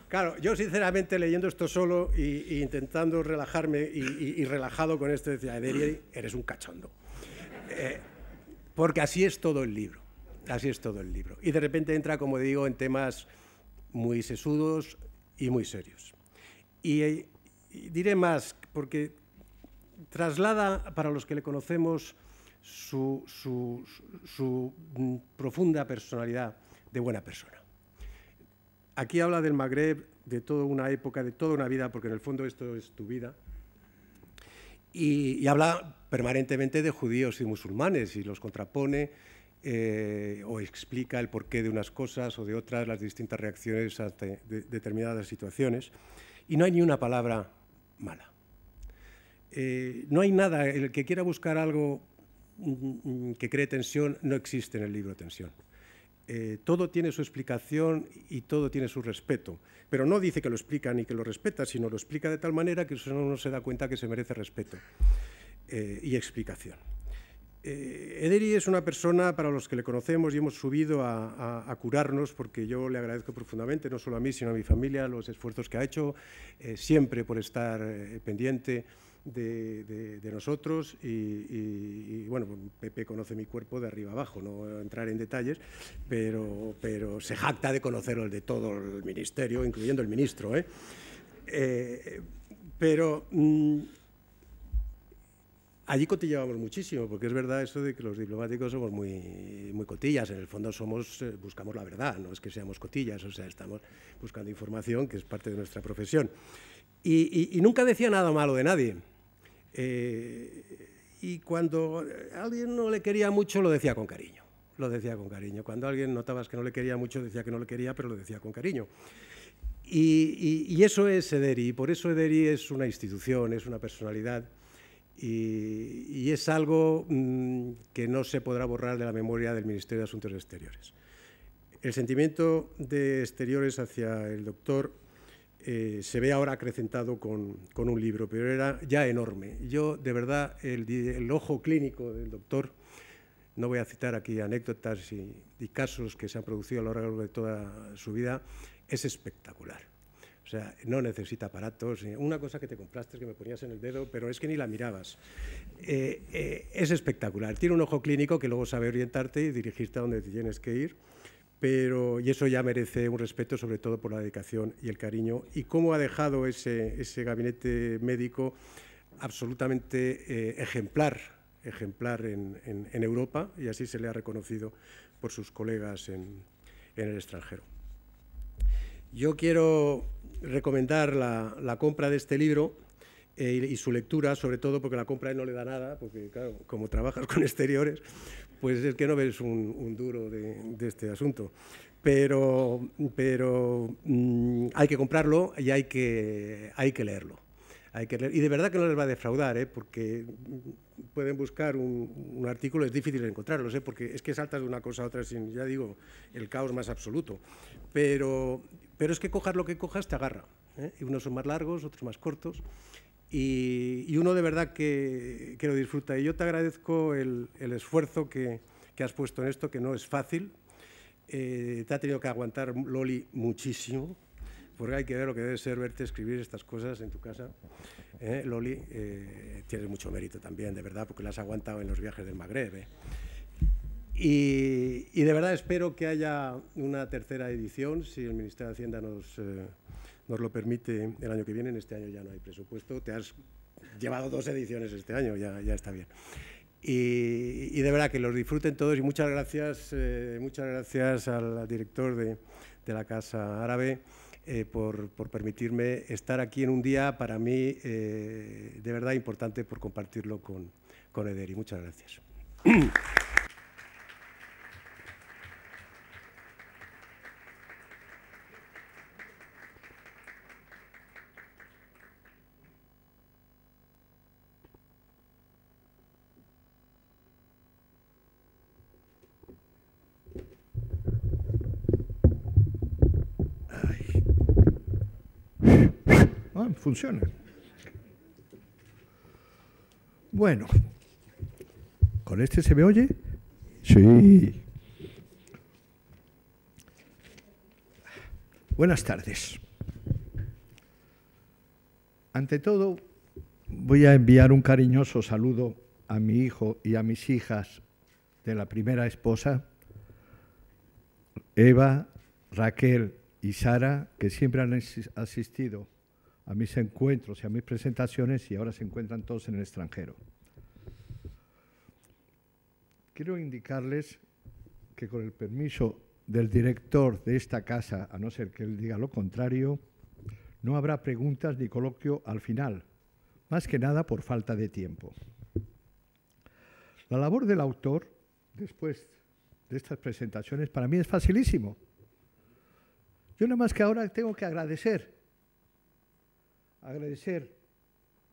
Claro, yo sinceramente leyendo esto solo e intentando relajarme y relajado con esto, decía: Ederi, eres un cachondo. Porque así es todo el libro, así es todo el libro. Y de repente entra, como digo, en temas muy sesudos y muy serios. Y diré más, porque traslada, para los que le conocemos, su profunda personalidad de buena persona. Aquí habla del Magreb, de toda una época, de toda una vida, porque en el fondo esto es tu vida, y habla permanentemente de judíos y musulmanes, y los contrapone o explica el porqué de unas cosas o de otras, las distintas reacciones ante determinadas situaciones. y no hay ni una palabra mala. No hay nada, el que quiera buscar algo que cree tensión, no existe en el libro Tensión. Todo tiene su explicación y todo tiene su respeto, pero no dice que lo explica ni que lo respeta, sino lo explica de tal manera que uno se da cuenta que se merece respeto y explicación. Ederi es una persona, para los que le conocemos y hemos subido a curarnos, porque yo le agradezco profundamente, no solo a mí, sino a mi familia, los esfuerzos que ha hecho, siempre por estar pendiente de nosotros y bueno, Pepe conoce mi cuerpo de arriba abajo, no voy a entrar en detalles, pero se jacta de conocerlo, el de todo el ministerio, incluyendo el ministro. Pero allí cotillábamos muchísimo, porque es verdad eso de que los diplomáticos somos muy cotillas, en el fondo buscamos la verdad, no es que seamos cotillas, o sea, estamos buscando información, que es parte de nuestra profesión. Y nunca decía nada malo de nadie. Y cuando alguien no le quería mucho, lo decía con cariño. Lo decía con cariño. Cuando alguien notabas que no le quería mucho, decía que no le quería, pero lo decía con cariño. Y eso es Ederi, y por eso Ederi es una institución, es una personalidad, y es algo que no se podrá borrar de la memoria del Ministerio de Asuntos Exteriores. El sentimiento de Exteriores hacia el doctor se ve ahora acrecentado con un libro, pero era ya enorme. Yo, de verdad, el ojo clínico del doctor, no voy a citar aquí anécdotas y casos que se han producido a lo largo de toda su vida, es espectacular. O sea, no necesita aparatos. Una cosa que te compraste, que me ponías en el dedo, pero es que ni la mirabas. Es espectacular. Tiene un ojo clínico que luego sabe orientarte y dirigirte a donde tienes que ir. Y eso ya merece un respeto, sobre todo por la dedicación y el cariño, y cómo ha dejado ese gabinete médico absolutamente ejemplar en Europa, y así se le ha reconocido por sus colegas en el extranjero. Yo quiero recomendar la compra de este libro y su lectura, sobre todo porque la compra no le da nada, porque claro, como trabajas con exteriores, pues es que no ves un duro de este asunto. Pero hay que comprarlo y hay que leerlo. Y de verdad que no les va a defraudar, porque pueden buscar un artículo, es difícil encontrarlos, porque es que saltas de una cosa a otra sin, ya digo, el caos más absoluto. Pero es que cojas lo que cojas te agarra. Y unos son más largos, otros más cortos. Y uno de verdad que lo disfruta. Y yo te agradezco el esfuerzo que has puesto en esto, que no es fácil. Te ha tenido que aguantar Loli muchísimo, porque hay que ver lo que debe ser verte escribir estas cosas en tu casa. Loli, tienes mucho mérito también, de verdad, porque las has aguantado en los viajes del Magreb. Y de verdad espero que haya una tercera edición, si el Ministerio de Hacienda nos lo permite el año que viene. En este año ya no hay presupuesto, te has llevado 2 ediciones este año, ya está bien. Y de verdad que los disfruten todos, y muchas gracias al director de la Casa Árabe por permitirme estar aquí en un día para mí de verdad importante, por compartirlo con Ederi. Muchas gracias. Funciona. Bueno, ¿con este se me oye? Sí. Buenas tardes. Ante todo, voy a enviar un cariñoso saludo a mi hijo y a mis hijas de la primera esposa, Eva, Raquel y Sara, que siempre han asistido a mis encuentros y a mis presentaciones y ahora se encuentran todos en el extranjero. Quiero indicarles que, con el permiso del director de esta casa, a no ser que él diga lo contrario, no habrá preguntas ni coloquio al final, más que nada por falta de tiempo. La labor del autor, después de estas presentaciones, para mí es facilísimo. Yo nada más que ahora tengo que agradecer agradecer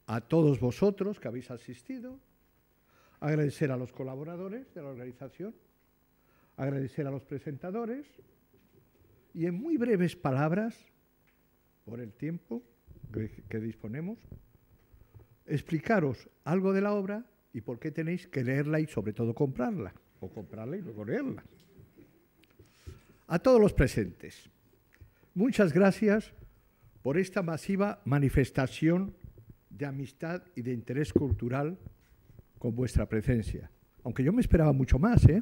a todos vosotros que habéis asistido, agradecer a los colaboradores de la organización, agradecer a los presentadores y en muy breves palabras, por el tiempo que disponemos, explicaros algo de la obra y por qué tenéis que leerla y sobre todo comprarla, o comprarla y luego leerla. A todos los presentes, muchas gracias por esta masiva manifestación de amistad y de interés cultural con vuestra presencia. Aunque yo me esperaba mucho más, ¿eh?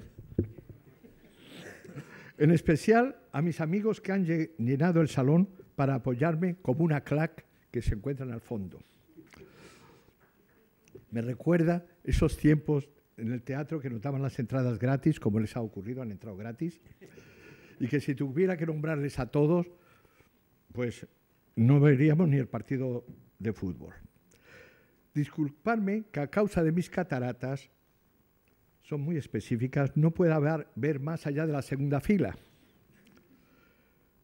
En especial a mis amigos que han llenado el salón para apoyarme como una clac que se encuentran al fondo. Me recuerda esos tiempos en el teatro que nos daban las entradas gratis, como les ha ocurrido, han entrado gratis, y que si tuviera que nombrarles a todos, pues no veríamos ni el partido de fútbol. Disculpadme que a causa de mis cataratas, son muy específicas, no pueda ver más allá de la segunda fila.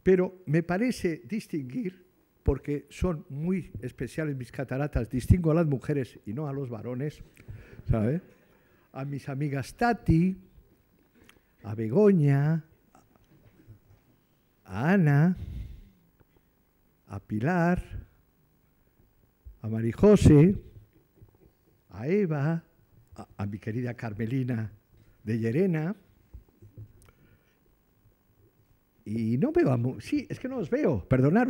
Pero me parece distinguir, porque son muy especiales mis cataratas, distingo a las mujeres y no a los varones, ¿sabes? A mis amigas Tati, a Begoña, a Ana, a Pilar, a Marijose, a Eva, a mi querida Carmelina de Llerena. Y no veo, sí, es que no os veo, perdonad,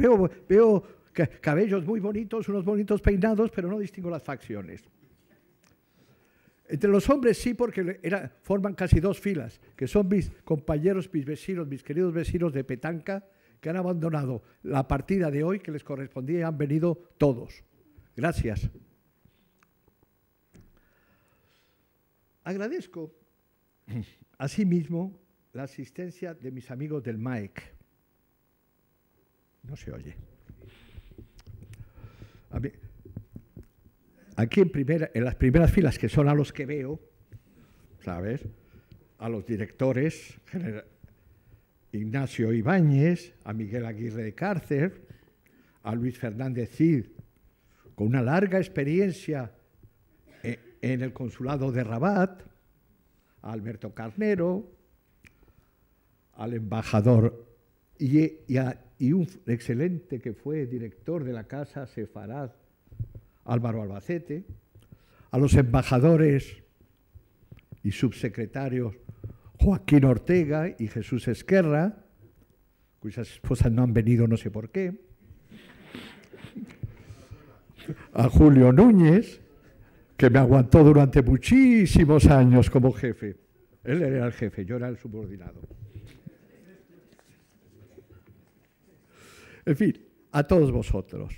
veo cabellos muy bonitos, unos bonitos peinados, pero no distingo las facciones. Entre los hombres sí, porque forman casi dos filas, que son mis compañeros, mis vecinos, mis queridos vecinos de petanca, que han abandonado la partida de hoy que les correspondía y han venido todos. Gracias. Agradezco, asimismo, la asistencia de mis amigos del MAEC. No se oye. Aquí en las primeras filas, que son a los que veo, ¿sabes? A los directores, Ignacio Ibáñez, a Miguel Aguirre de Cárcer, a Luis Fernández Cid, con una larga experiencia en el consulado de Rabat, a Alberto Carnero, al embajador y un excelente que fue director de la Casa Sefarad, Álvaro Albacete, a los embajadores y subsecretarios Joaquín Ortega y Jesús Esquerra, cuyas esposas no han venido no sé por qué, a Julio Núñez, que me aguantó durante muchísimos años como jefe. Él era el jefe, yo era el subordinado. En fin, a todos vosotros.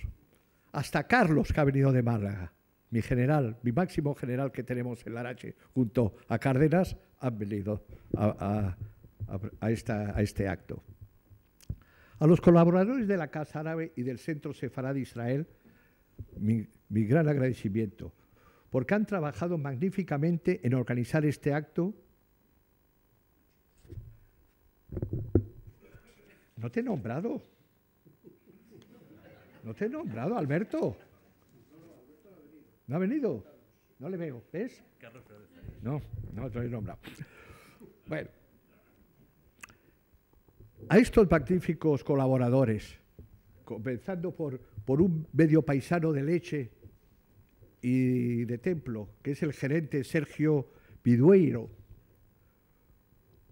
Hasta Carlos, que ha venido de Málaga, mi general, mi máximo general que tenemos en Larache, junto a Cárdenas, han venido a este acto. A los colaboradores de la Casa Árabe y del Centro Sefarad de Israel, mi gran agradecimiento, porque han trabajado magníficamente en organizar este acto. No te he nombrado. No te he nombrado, Alberto. ¿No ha venido? No le veo, ¿ves? No te lo he nombrado. Bueno, a estos magníficos colaboradores, comenzando por un medio paisano de Leche y de Templo, que es el gerente Sergio Pidueiro,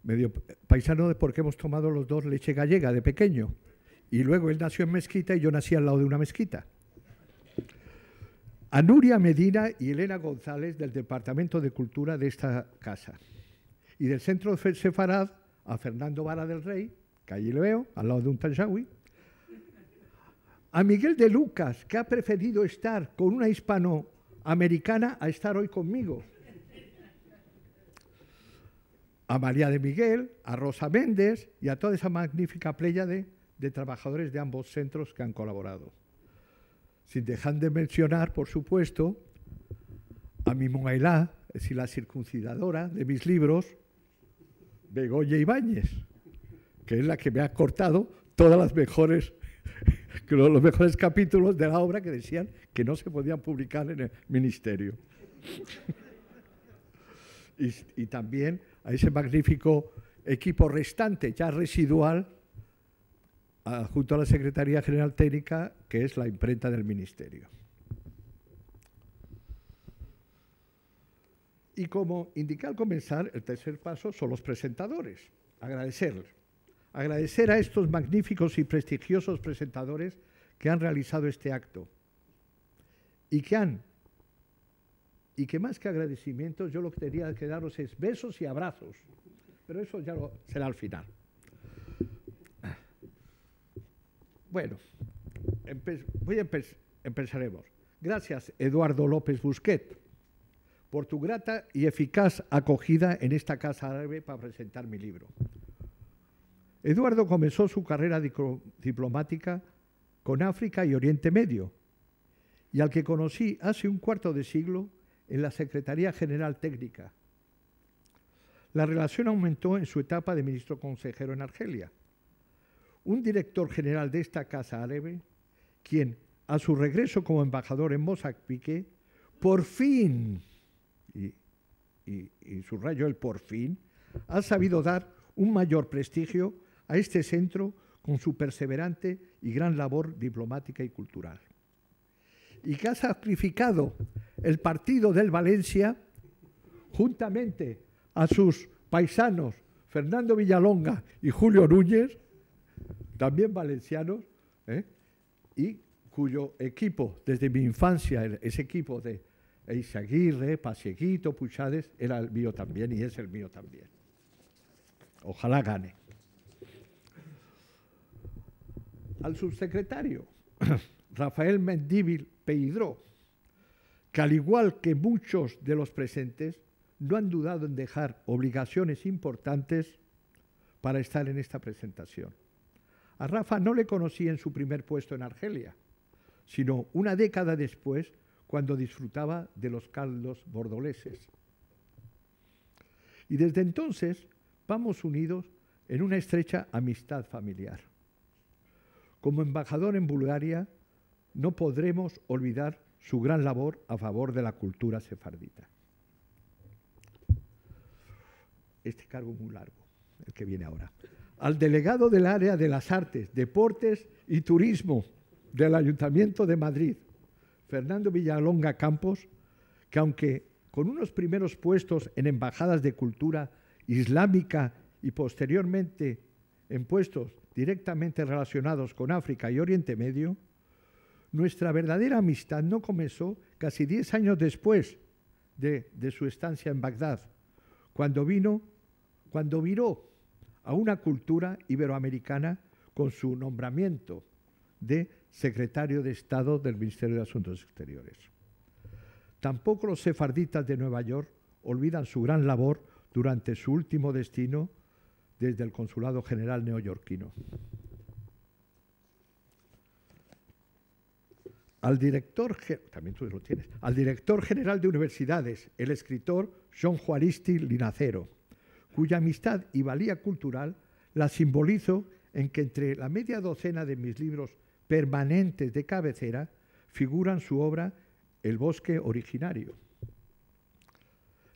medio paisano porque hemos tomado los dos leche gallega de pequeño, y luego él nació en Mezquita y yo nací al lado de una mezquita. A Nuria Medina y Elena González del Departamento de Cultura de esta casa, y del Centro Sefarad a Fernando Vara del Rey, que allí le veo, al lado de un Tanshawi, a Miguel de Lucas, que ha preferido estar con una hispanoamericana a estar hoy conmigo, a María de Miguel, a Rosa Méndez y a toda esa magnífica pléyade de trabajadores de ambos centros que han colaborado. Sin dejar de mencionar, por supuesto, a mi Moailá, es decir, la circuncidadora de mis libros, Begoña Ibáñez, que es la que me ha cortado todas las mejores los mejores capítulos de la obra que decían que no se podían publicar en el ministerio. Y también a ese magnífico equipo restante, ya residual, junto a la Secretaría General Técnica, que es la imprenta del ministerio. Y como indiqué al comenzar, el tercer paso son los presentadores. Agradecerles. Agradecer a estos magníficos y prestigiosos presentadores que han realizado este acto y que más que agradecimientos, yo lo que tenía que daros es besos y abrazos, pero eso ya será al final. Bueno, empezaremos. Gracias, Eduardo López Busquet, por tu grata y eficaz acogida en esta casa árabe para presentar mi libro. Eduardo comenzó su carrera diplomática con África y Oriente Medio, y al que conocí hace un cuarto de siglo en la Secretaría General Técnica. La relación aumentó en su etapa de ministro consejero en Argelia. Un director general de esta casa árabe, quien a su regreso como embajador en Mozambique, por fin, y subrayo el por fin, ha sabido dar un mayor prestigio a este centro con su perseverante y gran labor diplomática y cultural. Y que ha sacrificado el partido del Valencia juntamente a sus paisanos Fernando Villalonga y Julio Núñez, también valencianos, y cuyo equipo, desde mi infancia, ese equipo de Eizaguirre, Pasieguito, Puchades, era el mío también y es el mío también. Ojalá gane. Al subsecretario Rafael Mendívil Peidró, que al igual que muchos de los presentes, no han dudado en dejar obligaciones importantes para estar en esta presentación. A Rafa no le conocí en su primer puesto en Argelia, sino una década después, cuando disfrutaba de los caldos bordoleses. Y desde entonces vamos unidos en una estrecha amistad familiar. Como embajador en Bulgaria, no podremos olvidar su gran labor a favor de la cultura sefardita. Este cargo es muy largo, el que viene ahora. Al delegado del área de las artes, deportes y turismo del Ayuntamiento de Madrid, Fernando Villalonga Campos, que aunque con unos primeros puestos en embajadas de cultura islámica y posteriormente en puestos directamente relacionados con África y Oriente Medio, nuestra verdadera amistad no comenzó casi 10 años después de su estancia en Bagdad, cuando viró a una cultura iberoamericana con su nombramiento de secretario de Estado del Ministerio de Asuntos Exteriores. Tampoco los sefarditas de Nueva York olvidan su gran labor durante su último destino desde el Consulado General neoyorquino. Al director general de universidades, el escritor John Juaristi Linacero, cuya amistad y valía cultural la simbolizo en que entre la media docena de mis libros permanentes de cabecera figuran su obra El bosque originario.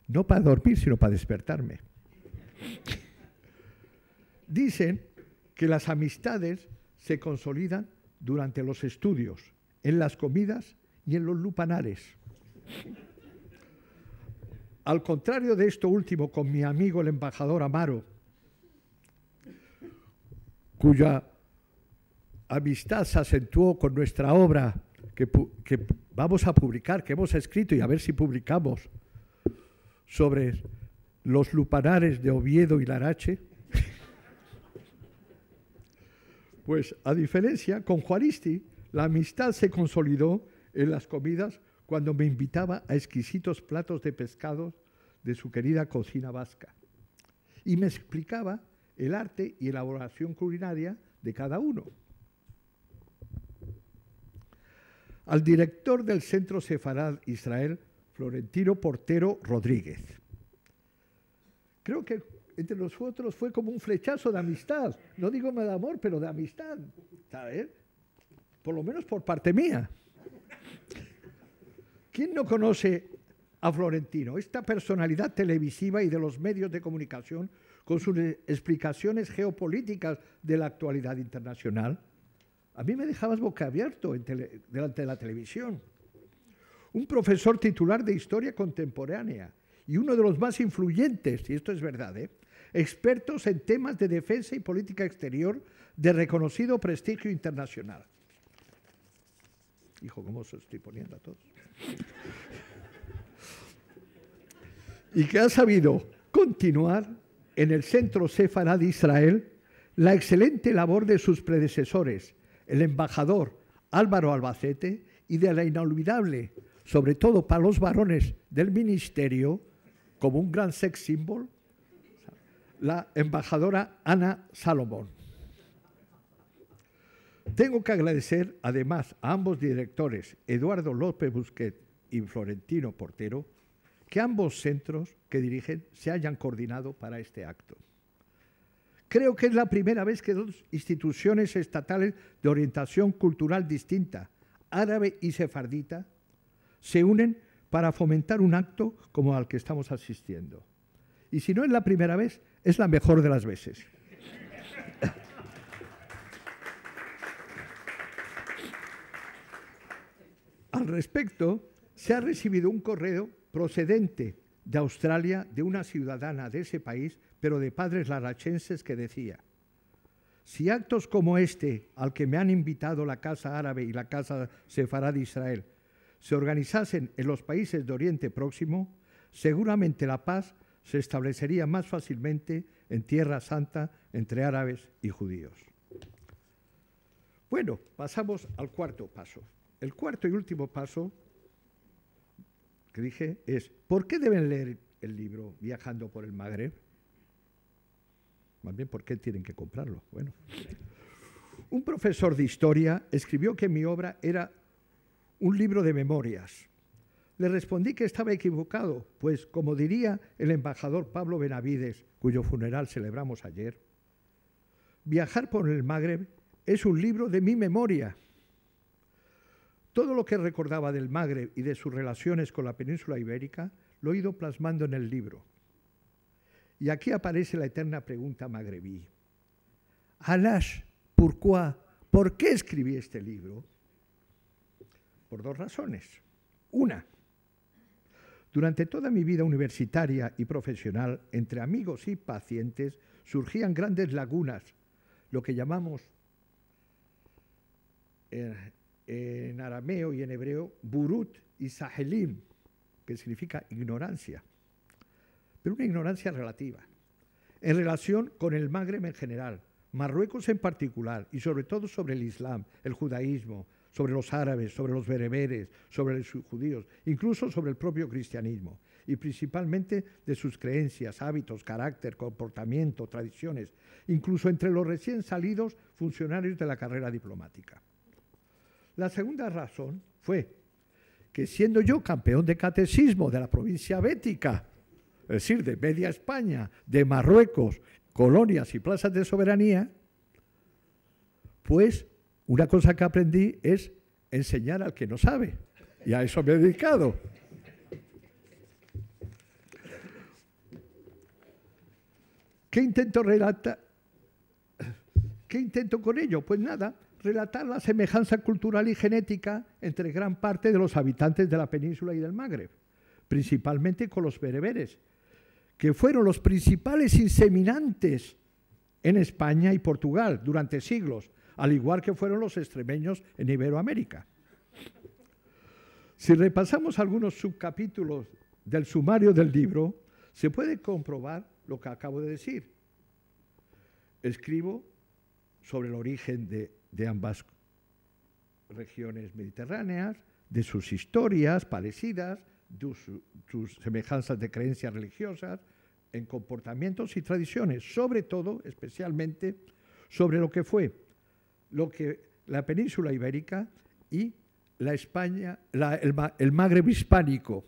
No para dormir, sino para despertarme. Dicen que las amistades se consolidan durante los estudios, en las comidas y en los lupanares. Al contrario de esto último, con mi amigo el embajador Amaro, cuya amistad se acentuó con nuestra obra que vamos a publicar, que hemos escrito y a ver si publicamos, sobre los lupanares de Oviedo y Larache. Pues a diferencia, con Juaristi, la amistad se consolidó en las comidas cuando me invitaba a exquisitos platos de pescado de su querida cocina vasca y me explicaba el arte y elaboración culinaria de cada uno. Al director del Centro Sefarad Israel, Florentino Portero Rodríguez. Creo que entre nosotros fue como un flechazo de amistad. No digo de amor, pero de amistad. ¿Sabes? por lo menos por parte mía. ¿Quién no conoce a Florentino, esta personalidad televisiva y de los medios de comunicación con sus explicaciones geopolíticas de la actualidad internacional? A mí me dejabas boquiabierto delante de la televisión. Un profesor titular de Historia Contemporánea y uno de los más influyentes, y esto es verdad, expertos en temas de defensa y política exterior de reconocido prestigio internacional. Hijo, ¿cómo os estoy poniendo a todos? Y que ha sabido continuar en el Centro Sefará de Israel la excelente labor de sus predecesores, el embajador Álvaro Albacete, y de la inolvidable, sobre todo para los varones del ministerio, como un gran sex symbol, la embajadora Ana Salomón. Tengo que agradecer además a ambos directores, Eduardo López Busquet y Florentino Portero, que ambos centros que dirigen se hayan coordinado para este acto. Creo que es la primera vez que dos instituciones estatales de orientación cultural distinta, árabe y sefardita, se unen para fomentar un acto como al que estamos asistiendo. Y si no es la primera vez, es la mejor de las veces. Al respecto, se ha recibido un correo procedente de Australia de una ciudadana de ese país, pero de padres larachenses, que decía: si actos como este, al que me han invitado la Casa Árabe y la Casa Sefará de Israel, se organizasen en los países de Oriente Próximo, seguramente la paz se establecería más fácilmente en Tierra Santa entre árabes y judíos. Bueno, pasamos al cuarto paso. El cuarto y último paso que dije es: ¿por qué deben leer el libro Viajando por el Magreb? Más bien, ¿por qué tienen que comprarlo? Bueno, un profesor de historia escribió que mi obra era un libro de memorias. Le respondí que estaba equivocado, pues, como diría el embajador Pablo Benavides, cuyo funeral celebramos ayer, Viajar por el Magreb es un libro de mi memoria. Todo lo que recordaba del Magreb y de sus relaciones con la península ibérica lo he ido plasmando en el libro. Y aquí aparece la eterna pregunta magrebí. Alash, pourquoi? ¿Por qué escribí este libro? Por dos razones. Una, durante toda mi vida universitaria y profesional, entre amigos y pacientes, surgían grandes lagunas, lo que llamamos en arameo y en hebreo burut y sahelim, que significa ignorancia, pero una ignorancia relativa, en relación con el Magreb en general, Marruecos en particular, y sobre todo sobre el Islam, el judaísmo, sobre los árabes, sobre los bereberes, sobre los judíos, incluso sobre el propio cristianismo, y principalmente de sus creencias, hábitos, carácter, comportamiento, tradiciones, incluso entre los recién salidos funcionarios de la carrera diplomática. La segunda razón fue que, siendo yo campeón de catecismo de la provincia bética, es decir, de media España, de Marruecos, colonias y plazas de soberanía, pues una cosa que aprendí es enseñar al que no sabe, y a eso me he dedicado. ¿Qué intento relatar? ¿Qué intento con ello? Pues nada, relatar la semejanza cultural y genética entre gran parte de los habitantes de la península y del Magreb, principalmente con los bereberes, que fueron los principales inseminantes en España y Portugal durante siglos, al igual que fueron los extremeños en Iberoamérica. Si repasamos algunos subcapítulos del sumario del libro, se puede comprobar lo que acabo de decir. Escribo sobre el origen de ambas regiones mediterráneas, de sus historias parecidas, de sus semejanzas de creencias religiosas, en comportamientos y tradiciones, sobre todo, especialmente, sobre lo que fue la península ibérica y la España, el Magreb hispánico,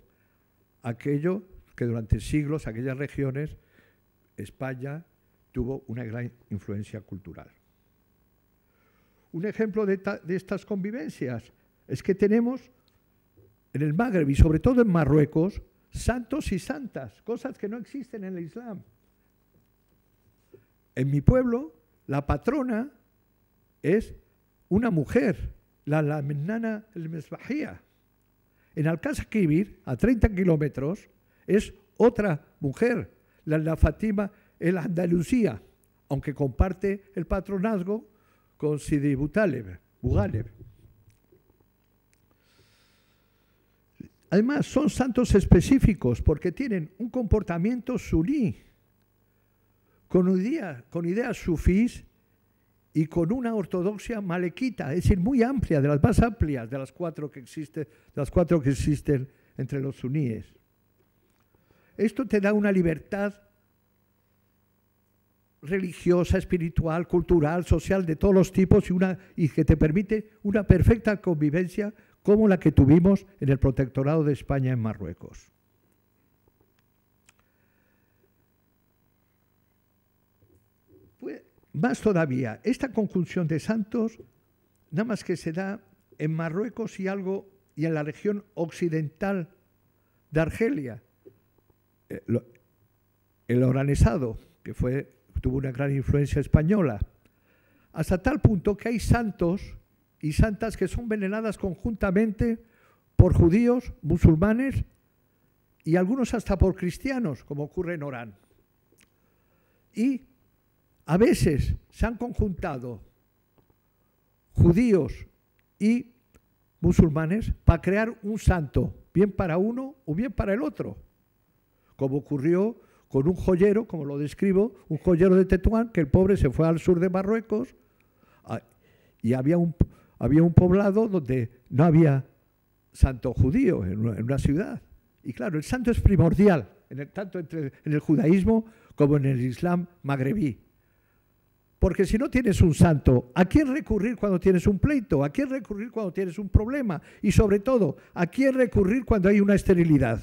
aquello que durante siglos, aquellas regiones, España tuvo una gran influencia cultural. un ejemplo de estas convivencias es que tenemos en el Magreb y sobre todo en Marruecos santos y santas, cosas que no existen en el Islam. En mi pueblo, la patrona es una mujer, la Mennana el-Mesbahía. En Alcázar, a 30 kilómetros, es otra mujer, la Fátima el-Andalusía, aunque comparte el patronazgo con Sidi Bughaleb. Además, son santos específicos porque tienen un comportamiento suní, con ideas sufís y con una ortodoxia malequita, es decir, muy amplia, de las más amplias de las cuatro que existen entre los suníes. Esto te da una libertad religiosa, espiritual, cultural, social, de todos los tipos y que te permite una perfecta convivencia como la que tuvimos en el Protectorado de España en Marruecos. Pues, más todavía, esta conjunción de santos nada más que se da en Marruecos y en la región occidental de Argelia. El oranesado, que tuvo una gran influencia española, hasta tal punto que hay santos y santas que son veneradas conjuntamente por judíos, musulmanes y algunos hasta por cristianos, como ocurre en Orán. Y a veces se han conjuntado judíos y musulmanes para crear un santo, bien para uno o bien para el otro, como ocurrió con un joyero, como lo describo, un joyero de Tetuán, que el pobre se fue al sur de Marruecos y había un poblado donde no había santo judío en una ciudad. Y claro, el santo es primordial, tanto en el judaísmo como en el islam magrebí. Porque si no tienes un santo, ¿a quién recurrir cuando tienes un pleito? ¿A quién recurrir cuando tienes un problema? Y sobre todo, ¿a quién recurrir cuando hay una esterilidad?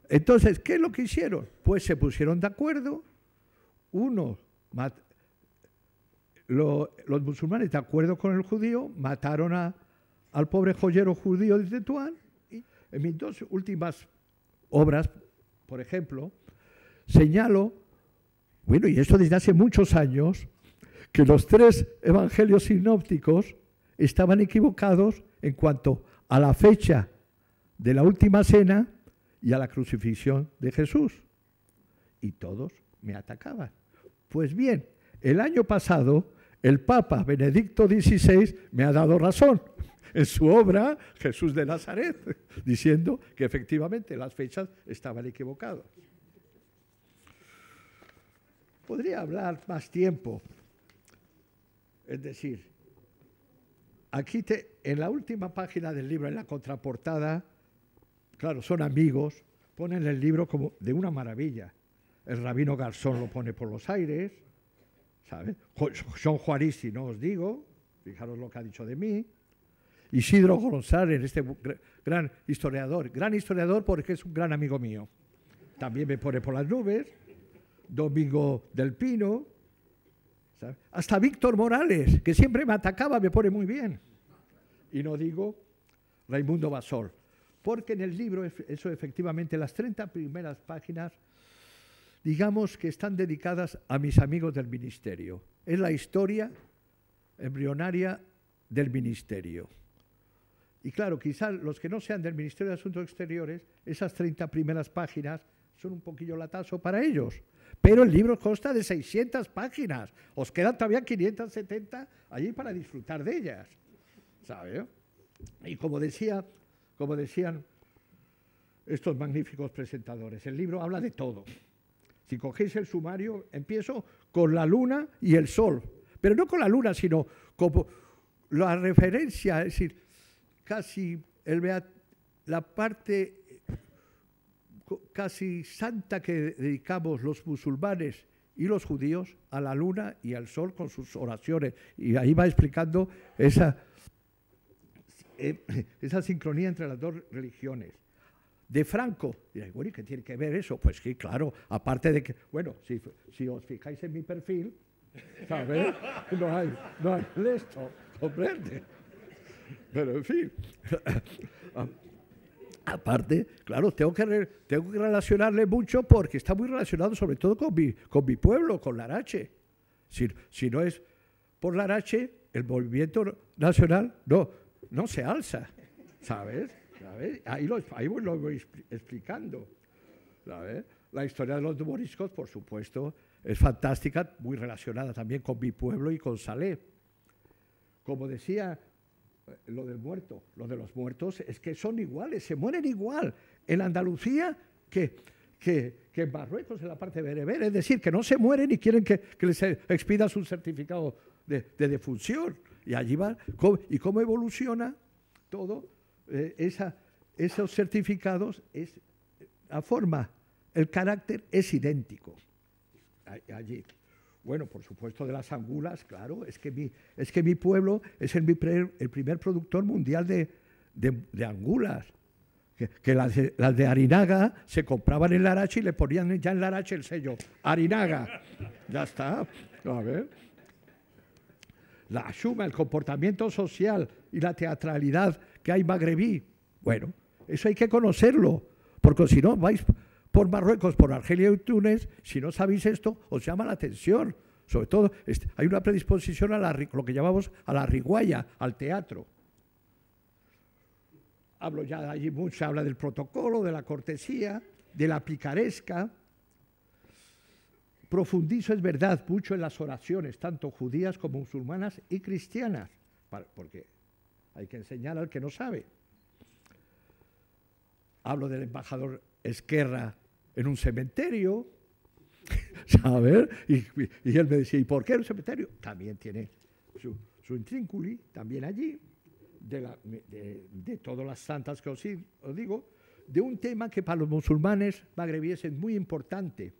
Entonces, ¿qué es lo que hicieron? Pues se pusieron de acuerdo, los musulmanes, de acuerdo con el judío, mataron al pobre joyero judío de Tetuán. Y en mis dos últimas obras, por ejemplo, señalo, bueno, y esto desde hace muchos años, que los 3 evangelios sinópticos estaban equivocados en cuanto a la fecha de la última cena y a la crucifixión de Jesús. Y todos me atacaban. Pues bien, el año pasado el Papa Benedicto XVI me ha dado razón en su obra Jesús de Nazaret, diciendo que efectivamente las fechas estaban equivocadas. Podría hablar más tiempo. Es decir, aquí en la última página del libro, en la contraportada, claro, son amigos, ponen el libro como de una maravilla. El rabino Garzón lo pone por los aires, ¿sabes? John Juaristi, no os digo, fijaros lo que ha dicho de mí. Isidro González, este gran historiador porque es un gran amigo mío. También me pone por las nubes. Domingo del Pino, ¿sabes? Hasta Víctor Morales, que siempre me atacaba, me pone muy bien. Y no digo Raimundo Basol, porque en el libro, eso efectivamente, las 30 primeras páginas, digamos que están dedicadas a mis amigos del ministerio. Es la historia embrionaria del ministerio. Y claro, quizás los que no sean del Ministerio de Asuntos Exteriores, esas 30 primeras páginas son un poquillo latazo para ellos. Pero el libro consta de 600 páginas. Os quedan todavía 570 allí para disfrutar de ellas, ¿sabe? Y como decían estos magníficos presentadores, el libro habla de todo. Si cogéis el sumario, empiezo con la luna y el sol. Pero no con la luna, sino como la referencia, es decir, casi la parte casi santa que dedicamos los musulmanes y los judíos a la luna y al sol con sus oraciones. Y ahí va explicando esa sincronía entre las dos religiones. De Franco, diréis, bueno, ¿y qué tiene que ver eso? Pues sí, claro, aparte de que, bueno, si os fijáis en mi perfil, ¿sabes? No hay esto, comprende. Pero en fin, aparte, claro, tengo que relacionarle mucho porque está muy relacionado sobre todo con mi pueblo, con Larache. Si no es por Larache, el movimiento nacional no se alza, ¿sabes? Ahí lo voy explicando, ¿sabes? La historia de los moriscos, por supuesto, es fantástica, muy relacionada también con mi pueblo y con Salé. Como decía, lo de los muertos es que son iguales, se mueren igual en Andalucía que en Marruecos, en la parte bereber. Es decir, que no se mueren y quieren que les expidas un certificado de defunción. Y allí va, y cómo evoluciona todo, esos certificados, la forma, el carácter es idéntico allí. Bueno, por supuesto, de las angulas, claro, es que mi pueblo es el primer productor mundial de angulas. Que las de Arinaga se compraban en Larache y le ponían ya en Larache el sello Arinaga. Ya está. A ver. La Xuma, el comportamiento social y la teatralidad que hay magrebí. Bueno, eso hay que conocerlo, porque si no vais por Marruecos, por Argelia y Túnez, si no sabéis esto, os llama la atención. Sobre todo, hay una predisposición a lo que llamamos a la riguaya, al teatro. Hablo ya de allí mucho, se habla del protocolo, de la cortesía, de la picaresca. Profundizo, es verdad, mucho en las oraciones, tanto judías como musulmanas y cristianas, porque hay que enseñar al que no sabe. Hablo del embajador Esquerra en un cementerio, ¿sabes? Y él me decía, ¿y por qué en un cementerio? También tiene su intrínculo, también allí. De todas las santas que os digo, de un tema que para los musulmanes magrebíes es muy importante,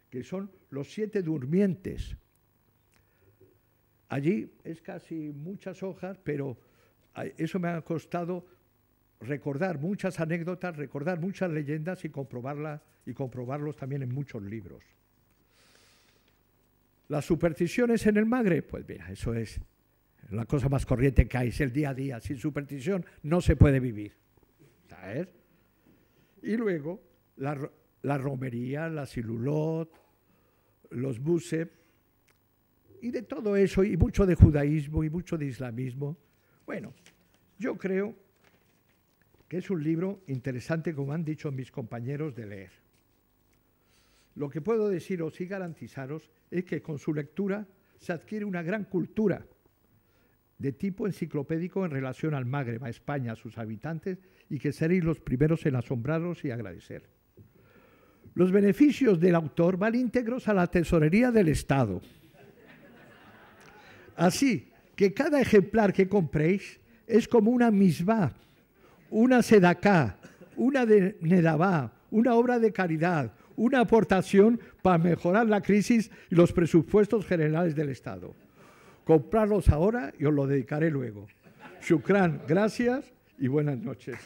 que son los 7 durmientes. Allí es casi muchas hojas, pero eso me ha costado recordar muchas anécdotas, recordar muchas leyendas y comprobarlos también en muchos libros. Las supersticiones en el Magreb, pues mira, eso es la cosa más corriente que hay, es el día a día. Sin superstición no se puede vivir, ¿sabes? Y luego la romería, la silulot, los buseb, y de todo eso, y mucho de judaísmo y mucho de islamismo. Bueno, yo creo que es un libro interesante, como han dicho mis compañeros, de leer. Lo que puedo deciros y garantizaros es que con su lectura se adquiere una gran cultura de tipo enciclopédico en relación al Magreb, a España, a sus habitantes, y que seréis los primeros en asombraros y agradecer. Los beneficios del autor van íntegros a la tesorería del Estado. Así que cada ejemplar que compréis es como una misbah, una sedaká, una nedabá, una obra de caridad, una aportación para mejorar la crisis y los presupuestos generales del Estado. Comprarlos ahora y os lo dedicaré luego. Shukran, gracias y buenas noches.